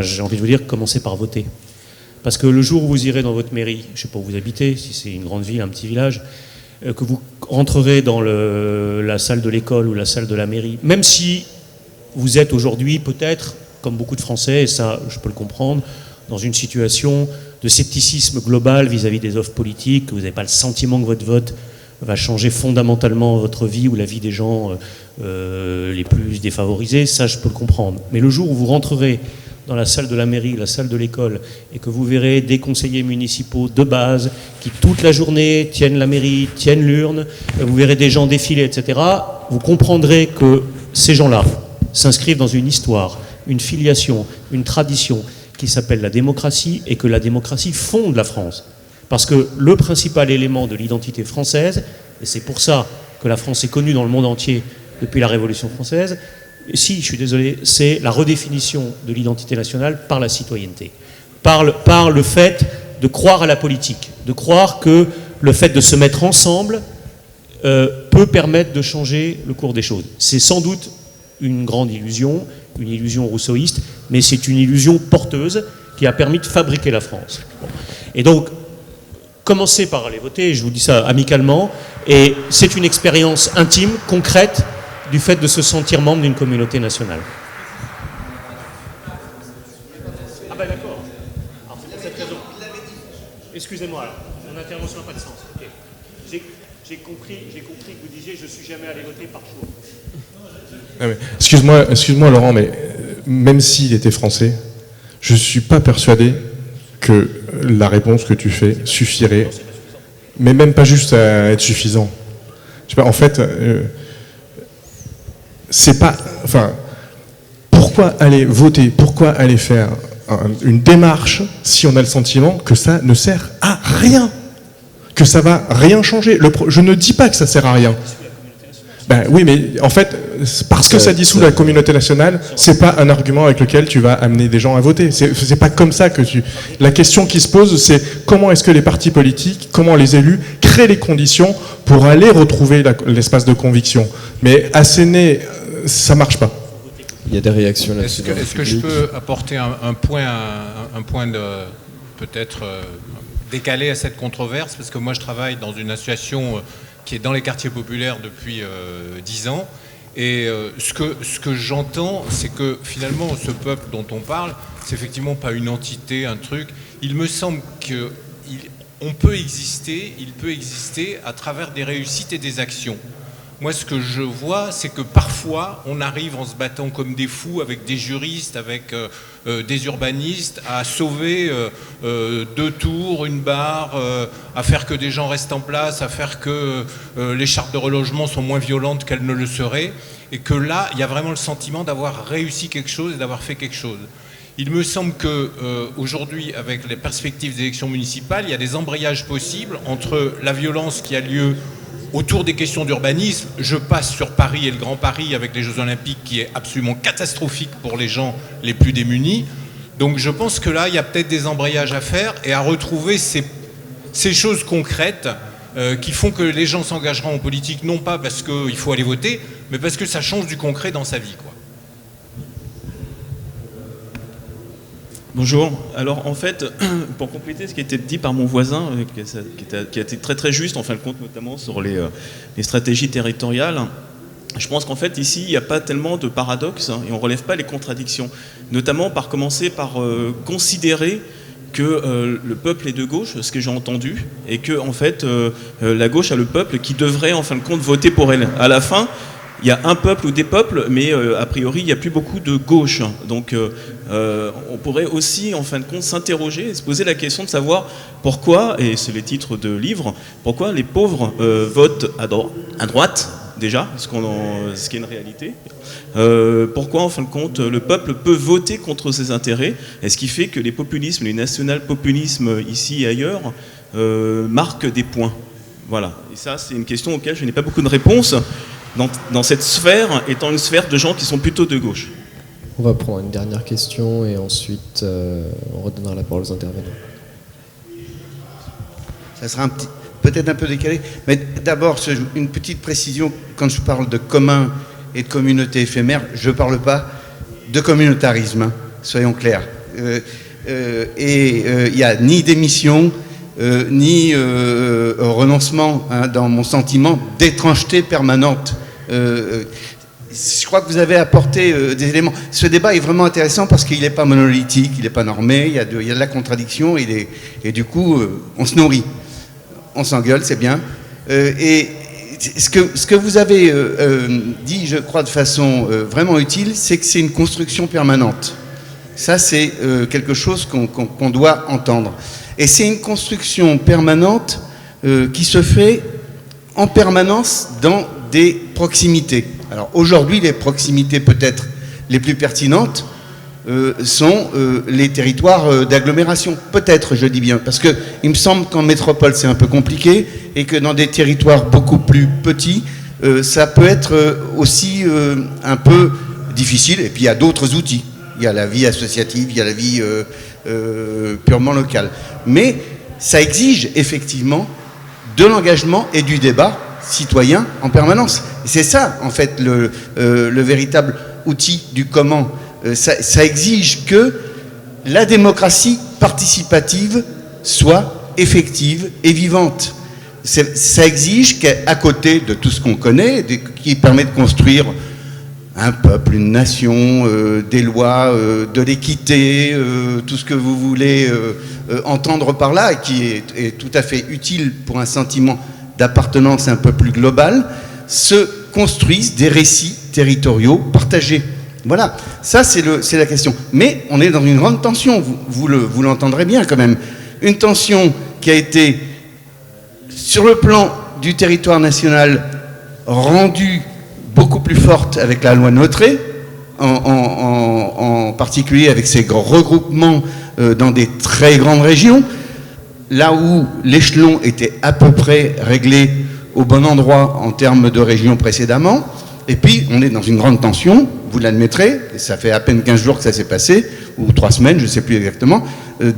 J'ai envie de vous dire, commencez par voter. Parce que le jour où vous irez dans votre mairie, je ne sais pas où vous habitez, si c'est une grande ville, un petit village, que vous rentrerez dans la salle de l'école ou la salle de la mairie, même si vous êtes aujourd'hui peut-être, comme beaucoup de Français, et ça je peux le comprendre, dans une situation de scepticisme global vis-à-vis des offres politiques, que vous n'avez pas le sentiment que votre vote va changer fondamentalement votre vie ou la vie des gens les plus défavorisés, ça je peux le comprendre. Mais le jour où vous rentrerez dans la salle de la mairie, la salle de l'école, et que vous verrez des conseillers municipaux de base qui toute la journée tiennent la mairie, tiennent l'urne, vous verrez des gens défiler, etc., vous comprendrez que ces gens-là s'inscrivent dans une histoire, une filiation, une tradition qui s'appelle la démocratie, et que la démocratie fonde la France. Parce que le principal élément de l'identité française, et c'est pour ça que la France est connue dans le monde entier depuis la Révolution française, si, je suis désolé, c'est la redéfinition de l'identité nationale par la citoyenneté, par le fait de croire à la politique, de croire que le fait de se mettre ensemble peut permettre de changer le cours des choses. C'est sans doute une grande illusion, une illusion rousseauiste, mais c'est une illusion porteuse qui a permis de fabriquer la France. Et donc, commencez par aller voter, je vous dis ça amicalement, et c'est une expérience intime, concrète, du fait de se sentir membre d'une communauté nationale. Ah ben d'accord. Alors c'est pour cette raison. Excusez-moi, alors, mon intervention n'a pas de sens. Okay. J'ai compris que vous disiez je suis jamais allé voter par choix. Excuse-moi Laurent, mais même s'il était français, je ne suis pas persuadé que la réponse que tu fais suffirait, mais même pas juste à être suffisant. Je sais pas, en fait, c'est pas... Enfin, pourquoi aller voter, pourquoi aller faire une démarche si on a le sentiment que ça ne sert à rien, que ça va rien changer. Je ne dis pas que ça sert à rien. Ben oui, mais en fait, parce que ça dissout la communauté nationale, c'est pas un argument avec lequel tu vas amener des gens à voter. C'est pas comme ça que tu... La question qui se pose, c'est comment est-ce que les partis politiques, comment les élus créent les conditions pour aller retrouver l'espace de conviction. Mais asséner, ça marche pas. Il y a des réactions là-dessus. Est-ce que je peux apporter un point de peut-être décalé à cette controverse, parce que moi je travaille dans une association qui est dans les quartiers populaires depuis 10 ans. Et ce que j'entends, c'est que finalement, ce peuple dont on parle, c'est effectivement pas une entité, un truc. Il me semble qu'il peut exister à travers des réussites et des actions. Moi, ce que je vois, c'est que parfois, on arrive en se battant comme des fous avec des juristes, avec des urbanistes, à sauver 2 tours, une barre, à faire que des gens restent en place, à faire que les chartes de relogement sont moins violentes qu'elles ne le seraient, et que là, il y a vraiment le sentiment d'avoir réussi quelque chose et d'avoir fait quelque chose. Il me semble qu'aujourd'hui, avec les perspectives d'élections municipales, il y a des embrayages possibles entre la violence qui a lieu autour des questions d'urbanisme. Je passe sur Paris et le Grand Paris avec les Jeux Olympiques qui est absolument catastrophique pour les gens les plus démunis. Donc je pense que là, il y a peut-être des embrayages à faire et à retrouver ces choses concrètes qui font que les gens s'engageront en politique, non pas parce qu'il faut aller voter, mais parce que ça change du concret dans sa vie, quoi. Bonjour. Alors en fait, pour compléter ce qui a été dit par mon voisin, qui a été très très juste en fin de compte, notamment sur les stratégies territoriales, je pense qu'en fait ici il n'y a pas tellement de paradoxes et on ne relève pas les contradictions, notamment par commencer par considérer que le peuple est de gauche, ce que j'ai entendu, et que en fait la gauche a le peuple qui devrait en fin de compte voter pour elle. À la fin, il y a un peuple ou des peuples, mais a priori, il n'y a plus beaucoup de gauche. Donc, on pourrait aussi, en fin de compte, s'interroger et se poser la question de savoir pourquoi, et c'est les titres de livres, pourquoi les pauvres votent à droite, déjà, ce qui est une réalité. Pourquoi, en fin de compte, le peuple peut voter contre ses intérêts, et ce qui fait que les populismes, les national-populismes, ici et ailleurs, marquent des points. Voilà. Et ça, c'est une question auquel je n'ai pas beaucoup de réponses, dans cette sphère étant une sphère de gens qui sont plutôt de gauche. On va prendre une dernière question et ensuite on redonnera la parole aux intervenants. Ça sera peut-être un peu décalé, mais d'abord une petite précision. Quand je parle de commun et de communauté éphémère, je ne parle pas de communautarisme, hein, soyons clairs. Il n'y a ni démission, ni renoncement, hein, dans mon sentiment d'étrangeté permanente. Je crois que vous avez apporté des éléments. Ce débat est vraiment intéressant parce qu'il n'est pas monolithique, il n'est pas normé, il y a de la contradiction et du coup, on se nourrit. On s'engueule, c'est bien. Et ce que vous avez dit, je crois, de façon vraiment utile, c'est que c'est une construction permanente. Ça, c'est quelque chose qu'on doit entendre. Et c'est une construction permanente qui se fait en permanence dans des proximités. Alors aujourd'hui, les proximités peut-être les plus pertinentes sont les territoires d'agglomération. Peut-être, je dis bien, parce qu'il me semble qu'en métropole, c'est un peu compliqué et que dans des territoires beaucoup plus petits, ça peut être aussi un peu difficile. Et puis il y a d'autres outils. Il y a la vie associative, il y a la vie purement locale. Mais ça exige effectivement de l'engagement et du débat citoyen en permanence. Et c'est ça, en fait, le véritable outil du comment. Ça exige que la démocratie participative soit effective et vivante. Ça exige qu'à côté de tout ce qu'on connaît, qui permet de construire un peuple, une nation, des lois, de l'équité, tout ce que vous voulez entendre par là, et qui est tout à fait utile pour un sentiment d'appartenance un peu plus global, se construisent des récits territoriaux partagés. Voilà, ça c'est la question. Mais on est dans une grande tension, vous l'entendrez bien quand même. Une tension qui a été, sur le plan du territoire national, rendue beaucoup plus forte avec la loi Notré, en particulier avec ces regroupements dans des très grandes régions, là où l'échelon était à peu près réglé au bon endroit en termes de régions précédemment. Et puis, on est dans une grande tension, vous l'admettrez, et ça fait à peine 15 jours que ça s'est passé, ou 3 semaines, je ne sais plus exactement,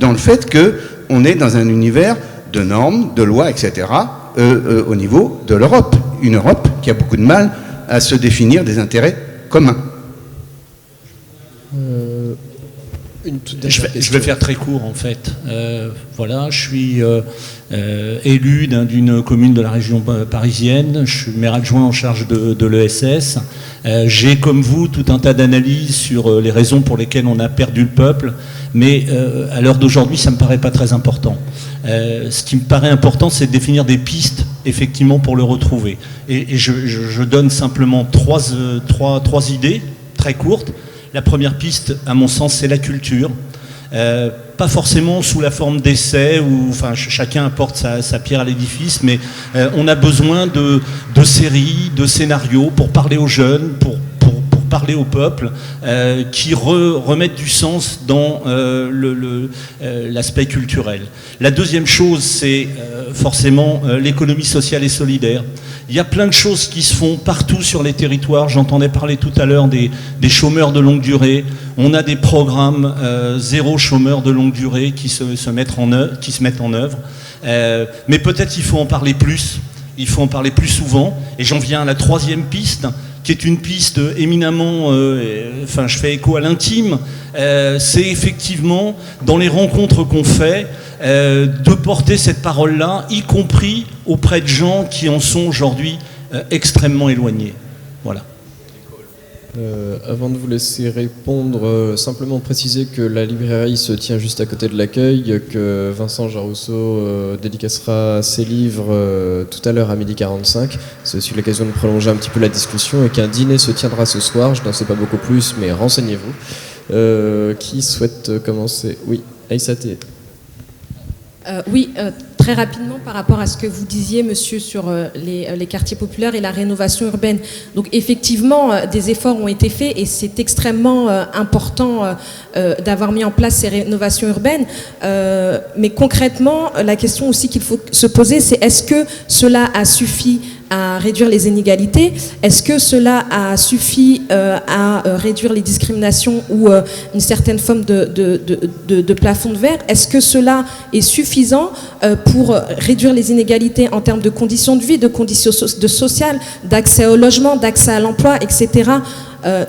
dans le fait qu'on est dans un univers de normes, de lois, etc., au niveau de l'Europe. Une Europe qui a beaucoup de mal à se définir des intérêts communs. Je vais faire très court en fait. Voilà, je suis élu d'une commune de la région parisienne. Je suis maire adjoint en charge de l'ESS. J'ai comme vous tout un tas d'analyses sur les raisons pour lesquelles on a perdu le peuple, mais à l'heure d'aujourd'hui, ça me paraît pas très important. Ce qui me paraît important, c'est de définir des pistes effectivement pour le retrouver. Et je donne simplement trois idées très courtes. La première piste, à mon sens, c'est la culture. Pas forcément sous la forme d'essais où chacun apporte sa pierre à l'édifice, mais on a besoin de séries, de scénarios pour parler aux jeunes, pour parler au peuple, qui remettent du sens dans l'aspect culturel. La deuxième chose, c'est forcément l'économie sociale et solidaire. Il y a plein de choses qui se font partout sur les territoires. J'entendais parler tout à l'heure des chômeurs de longue durée. On a des programmes zéro chômeur de longue durée qui se mettent en œuvre. Mais peut-être il faut en parler plus. Il faut en parler plus souvent. Et j'en viens à la troisième piste, qui est une piste éminemment, je fais écho à l'intime, c'est effectivement, dans les rencontres qu'on fait, de porter cette parole-là, y compris auprès de gens qui en sont aujourd'hui extrêmement éloignés. Voilà. Avant de vous laisser répondre, simplement préciser que la librairie se tient juste à côté de l'accueil, que Vincent Jarousseau dédicacera ses livres tout à l'heure à 12h45. C'est aussi l'occasion de prolonger un petit peu la discussion et qu'un dîner se tiendra ce soir. Je n'en sais pas beaucoup plus, mais renseignez-vous. Qui souhaite commencer? Oui, Aïssaté. Oui, très rapidement par rapport à ce que vous disiez, monsieur, sur les quartiers populaires et la rénovation urbaine. Donc effectivement, des efforts ont été faits et c'est extrêmement important d'avoir mis en place ces rénovations urbaines. Mais concrètement, la question aussi qu'il faut se poser, c'est est-ce que cela a suffi à réduire les inégalités? Est-ce que cela a suffi à réduire les discriminations ou une certaine forme de plafond de verre? Est-ce que cela est suffisant pour réduire les inégalités en termes de conditions de vie, de conditions sociales, d'accès au logement, d'accès à l'emploi, etc.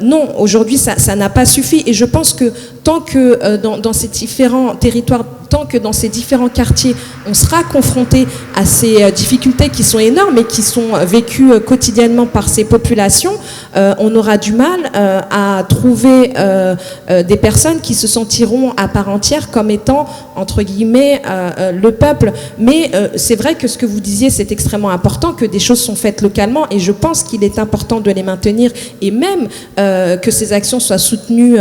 Non, aujourd'hui, ça n'a pas suffi. Et je pense que tant que dans ces différents territoires, tant que dans ces différents quartiers, on sera confronté à ces difficultés qui sont énormes et qui sont vécues quotidiennement par ces populations, on aura du mal à trouver des personnes qui se sentiront à part entière comme étant, entre guillemets, le peuple. Mais c'est vrai que ce que vous disiez, c'est extrêmement important, que des choses sont faites localement, et je pense qu'il est important de les maintenir, et même que ces actions soient soutenues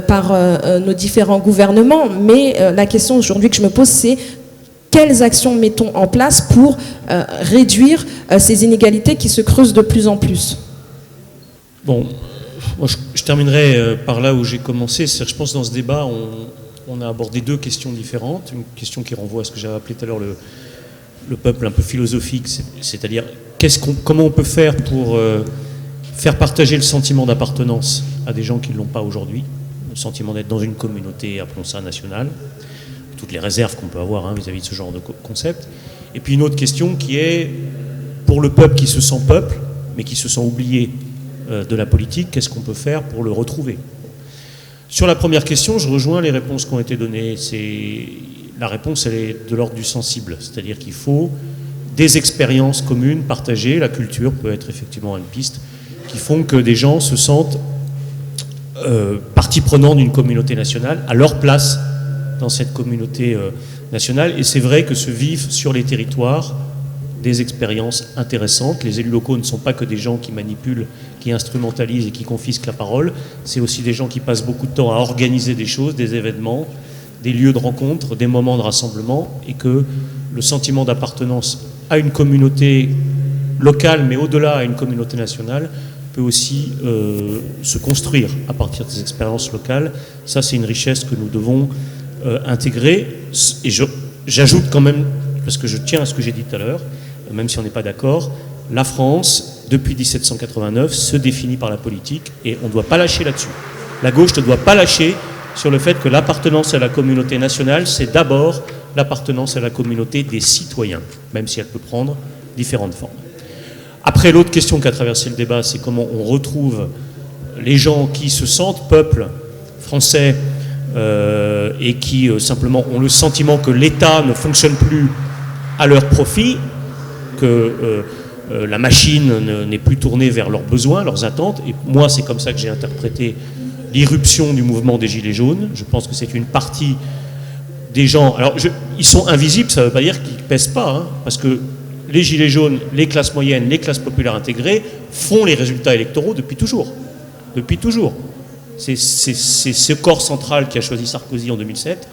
par nos différents gouvernements. Mais la question aujourd'hui que je me pose, c'est quelles actions mettons en place pour réduire ces inégalités qui se creusent de plus en plus? Bon, moi je terminerai par là où j'ai commencé. Je pense que dans ce débat, on a abordé deux questions différentes. Une question qui renvoie à ce que j'avais appelé tout à l'heure le peuple un peu philosophique, c'est-à-dire comment on peut faire pour faire partager le sentiment d'appartenance à des gens qui ne l'ont pas aujourd'hui, le sentiment d'être dans une communauté, appelons ça nationale, toutes les réserves qu'on peut avoir vis-à-vis de ce genre de concept. Et puis une autre question qui est, pour le peuple qui se sent peuple, mais qui se sent oublié de la politique, qu'est-ce qu'on peut faire pour le retrouver? Sur la première question, je rejoins les réponses qui ont été données. La réponse, elle est de l'ordre du sensible, c'est-à-dire qu'il faut des expériences communes partagées. La culture peut être effectivement une piste, qui font que des gens se sentent partie prenante d'une communauté nationale, à leur place dans cette communauté nationale. Et c'est vrai que se vivent sur les territoires des expériences intéressantes. Les élus locaux ne sont pas que des gens qui manipulent, qui instrumentalisent et qui confisquent la parole. C'est aussi des gens qui passent beaucoup de temps à organiser des choses, des événements, des lieux de rencontre, des moments de rassemblement, et que le sentiment d'appartenance à une communauté locale, mais au-delà à une communauté nationale, peut aussi se construire à partir des expériences locales. Ça, c'est une richesse que nous devons intégrer. Et j'ajoute quand même, parce que je tiens à ce que j'ai dit tout à l'heure, même si on n'est pas d'accord, la France, depuis 1789, se définit par la politique, et on ne doit pas lâcher là-dessus. La gauche ne doit pas lâcher sur le fait que l'appartenance à la communauté nationale, c'est d'abord l'appartenance à la communauté des citoyens, même si elle peut prendre différentes formes. Après, l'autre question qui a traversé le débat, c'est comment on retrouve les gens qui se sentent peuple français et qui simplement ont le sentiment que l'État ne fonctionne plus à leur profit, que la machine n'est plus tournée vers leurs besoins, leurs attentes. Et moi, c'est comme ça que j'ai interprété l'irruption du mouvement des Gilets jaunes. Je pense que c'est une partie des gens... Alors, ils sont invisibles, ça ne veut pas dire qu'ils ne pèsent pas, parce que les Gilets jaunes, les classes moyennes, les classes populaires intégrées font les résultats électoraux depuis toujours. Depuis toujours. C'est ce corps central qui a choisi Sarkozy en 2007,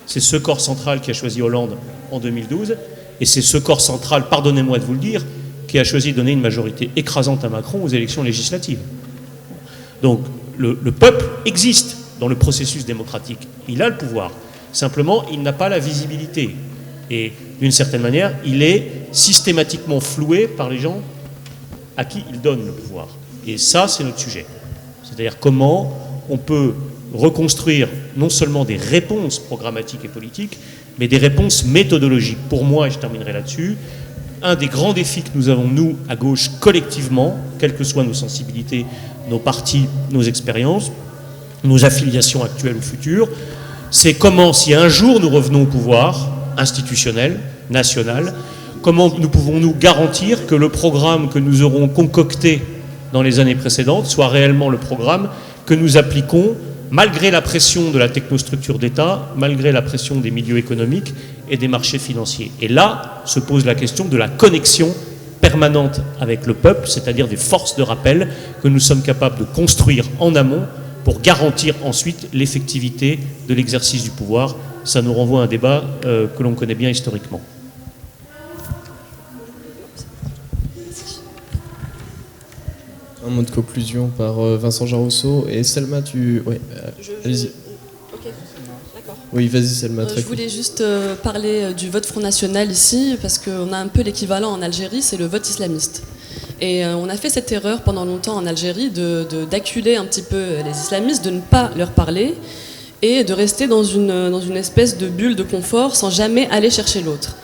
c'est ce corps central qui a choisi Hollande en 2012, et c'est ce corps central, pardonnez-moi de vous le dire, qui a choisi de donner une majorité écrasante à Macron aux élections législatives. Donc le peuple existe dans le processus démocratique. Il a le pouvoir. Simplement, il n'a pas la visibilité. Et d'une certaine manière, il est systématiquement floué par les gens à qui il donne le pouvoir. Et ça, c'est notre sujet. C'est-à-dire comment on peut reconstruire non seulement des réponses programmatiques et politiques, mais des réponses méthodologiques. Pour moi, et je terminerai là-dessus, un des grands défis que nous avons, nous, à gauche, collectivement, quelles que soient nos sensibilités, nos partis, nos expériences, nos affiliations actuelles ou futures, c'est comment, si un jour nous revenons au pouvoir institutionnel, national, comment nous pouvons-nous garantir que le programme que nous aurons concocté dans les années précédentes soit réellement le programme que nous appliquons malgré la pression de la technostructure d'État, malgré la pression des milieux économiques et des marchés financiers. Et là se pose la question de la connexion permanente avec le peuple, c'est-à-dire des forces de rappel que nous sommes capables de construire en amont pour garantir ensuite l'effectivité de l'exercice du pouvoir. Ça nous renvoie à un débat que l'on connaît bien historiquement. Un mot de conclusion par Vincent Jarousseau. Et Selma, allez-y. Ok, d'accord. Oui, vas-y Selma, très Je voulais juste parler du vote Front National ici, parce qu'on a un peu l'équivalent en Algérie, c'est le vote islamiste. Et on a fait cette erreur pendant longtemps en Algérie d'acculer un petit peu les islamistes, de ne pas leur parler et de rester dans une espèce de bulle de confort sans jamais aller chercher l'autre.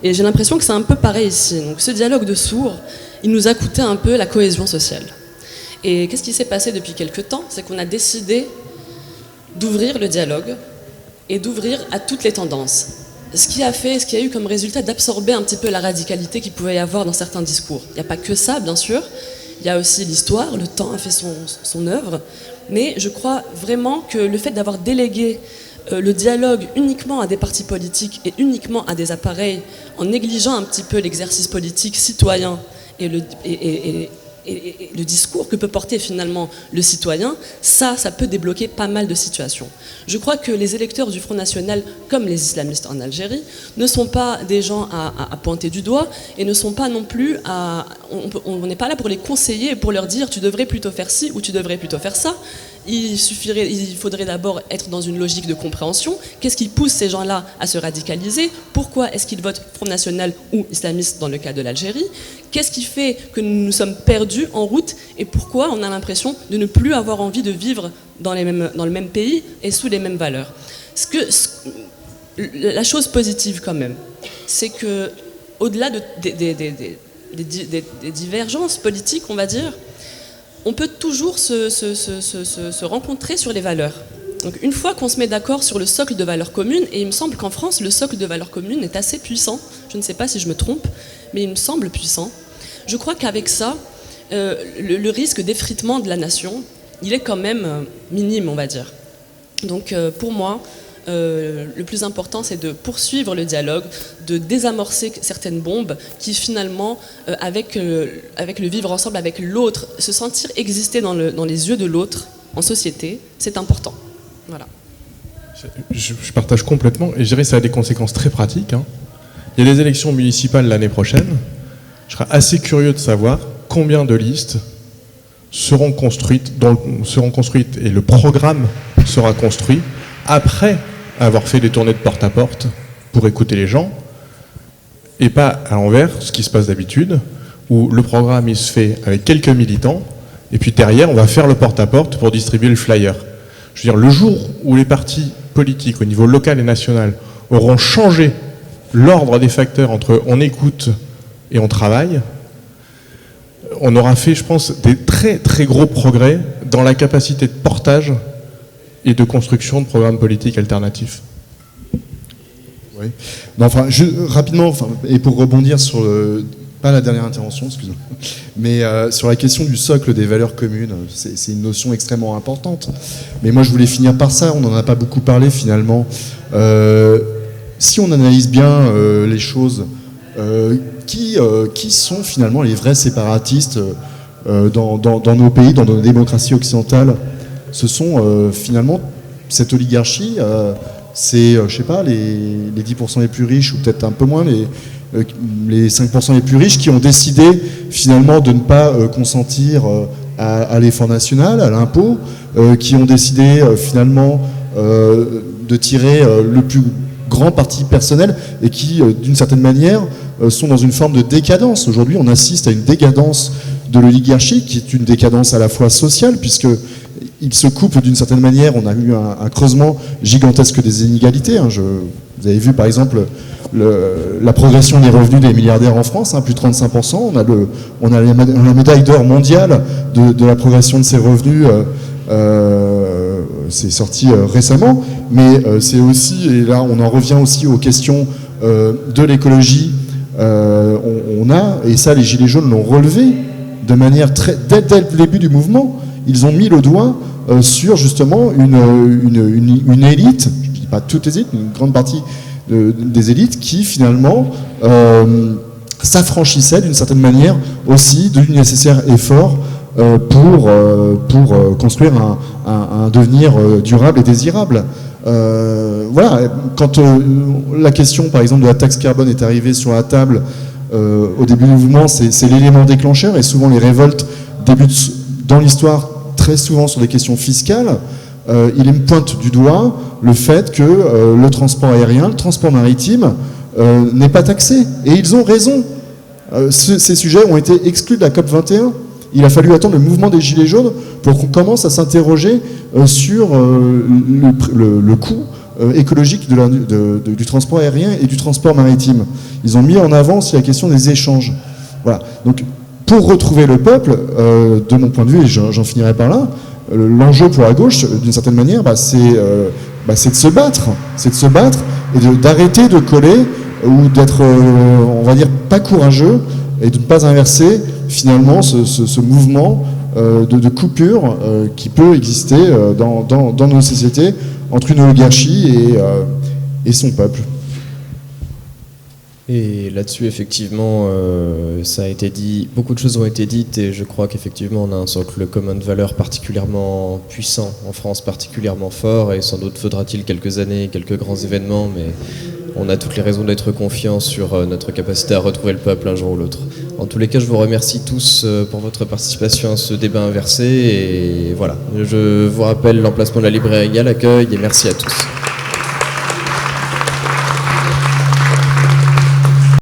Et j'ai l'impression que c'est un peu pareil ici. Donc ce dialogue de sourds, il nous a coûté un peu la cohésion sociale. Et qu'est-ce qui s'est passé depuis quelques temps? C'est qu'on a décidé d'ouvrir le dialogue et d'ouvrir à toutes les tendances. Ce qui a eu comme résultat d'absorber un petit peu la radicalité qu'il pouvait y avoir dans certains discours. Il n'y a pas que ça, bien sûr. Il y a aussi l'histoire, le temps a fait son œuvre. Mais je crois vraiment que le fait d'avoir délégué le dialogue uniquement à des partis politiques et uniquement à des appareils, en négligeant un petit peu l'exercice politique citoyen et le discours que peut porter finalement le citoyen, ça peut débloquer pas mal de situations. Je crois que les électeurs du Front National, comme les islamistes en Algérie, ne sont pas des gens à pointer du doigt et ne sont pas non plus on n'est pas là pour les conseiller et pour leur dire tu devrais plutôt faire ci ou tu devrais plutôt faire ça. Il faudrait d'abord être dans une logique de compréhension. Qu'est-ce qui pousse ces gens-là à se radicaliser? Pourquoi est-ce qu'ils votent Front National ou islamiste dans le cas de l'Algérie? Qu'est-ce qui fait que nous nous sommes perdus en route? Et pourquoi on a l'impression de ne plus avoir envie de vivre dans le même pays et sous les mêmes valeurs? La chose positive quand même, c'est que au-delà des divergences politiques, on va dire, on peut toujours se rencontrer sur les valeurs. Donc une fois qu'on se met d'accord sur le socle de valeurs communes, et il me semble qu'en France, le socle de valeurs communes est assez puissant, je ne sais pas si je me trompe, mais il me semble puissant, je crois qu'avec ça, le risque d'effritement de la nation, il est quand même minime, on va dire. Donc pour moi, le plus important, c'est de poursuivre le dialogue, de désamorcer certaines bombes qui finalement, avec le vivre ensemble, avec l'autre, se sentir exister dans les yeux de l'autre, en société, c'est important. Voilà. Je partage complètement, et je dirais que ça a des conséquences très pratiques. Il y a des élections municipales l'année prochaine. Je serais assez curieux de savoir combien de listes seront construites et le programme sera construit après avoir fait des tournées de porte-à-porte pour écouter les gens, et pas à l'envers, ce qui se passe d'habitude, où le programme il se fait avec quelques militants, et puis derrière on va faire le porte-à-porte pour distribuer le flyer. Je veux dire, le jour où les partis politiques au niveau local et national auront changé l'ordre des facteurs entre on écoute et on travaille, on aura fait, je pense, des très très gros progrès dans la capacité de portage et de construction de programmes politiques alternatifs. Oui. Non, enfin, rapidement, et pour rebondir sur pas la dernière intervention, excusez-moi, mais sur la question du socle des valeurs communes, c'est une notion extrêmement importante. Mais moi, je voulais finir par ça. On n'en a pas beaucoup parlé finalement. Si on analyse bien les choses, qui sont finalement les vrais séparatistes dans nos pays, dans nos démocraties occidentales? Ce sont finalement cette oligarchie, c'est, je sais pas, les 10% les plus riches, ou peut-être un peu moins, les 5% les plus riches, qui ont décidé finalement de ne pas consentir à l'effort national, à l'impôt, qui ont décidé finalement de tirer le plus grand parti personnel, et qui, d'une certaine manière, sont dans une forme de décadence. Aujourd'hui, on assiste à une décadence de l'oligarchie, qui est une décadence à la fois sociale, puisque il se coupe d'une certaine manière. On a eu un creusement gigantesque des inégalités. Vous avez vu par exemple la progression des revenus des milliardaires en France, plus de 35%. On a la médaille d'or mondiale de la progression de ces revenus. C'est sorti récemment. Mais c'est aussi, et là on en revient aussi aux questions de l'écologie, et ça les Gilets jaunes l'ont relevé de manière dès le début du mouvement. Ils ont mis le doigt sur justement une élite, je ne dis pas toutes les élites, mais une grande partie des élites qui finalement s'affranchissaient d'une certaine manière aussi du nécessaire effort pour construire un devenir durable et désirable. Voilà, quand la question par exemple de la taxe carbone est arrivée sur la table au début du mouvement, c'est l'élément déclencheur, et souvent les révoltes débutent dans l'histoire, très souvent sur des questions fiscales, il me pointe du doigt le fait que le transport aérien, le transport maritime n'est pas taxé. Et ils ont raison. Ces sujets ont été exclus de la COP21. Il a fallu attendre le mouvement des Gilets jaunes pour qu'on commence à s'interroger sur le coût écologique du transport aérien et du transport maritime. Ils ont mis en avant aussi la question des échanges. Voilà. Donc, pour retrouver le peuple, de mon point de vue, et j'en finirai par là, l'enjeu pour la gauche, d'une certaine manière, c'est de se battre. C'est de se battre et d'arrêter de coller ou d'être, on va dire, pas courageux et de ne pas inverser finalement ce mouvement de coupure qui peut exister dans nos sociétés entre une oligarchie et son peuple. Et là-dessus, effectivement, ça a été dit, beaucoup de choses ont été dites, et je crois qu'effectivement, on a un socle commun de valeurs particulièrement puissant, en France particulièrement fort, et sans doute faudra-t-il quelques années, quelques grands événements, mais on a toutes les raisons d'être confiants sur notre capacité à retrouver le peuple un jour ou l'autre. En tous les cas, je vous remercie tous pour votre participation à ce débat inversé, et voilà, je vous rappelle l'emplacement de la librairie à l'accueil, et merci à tous.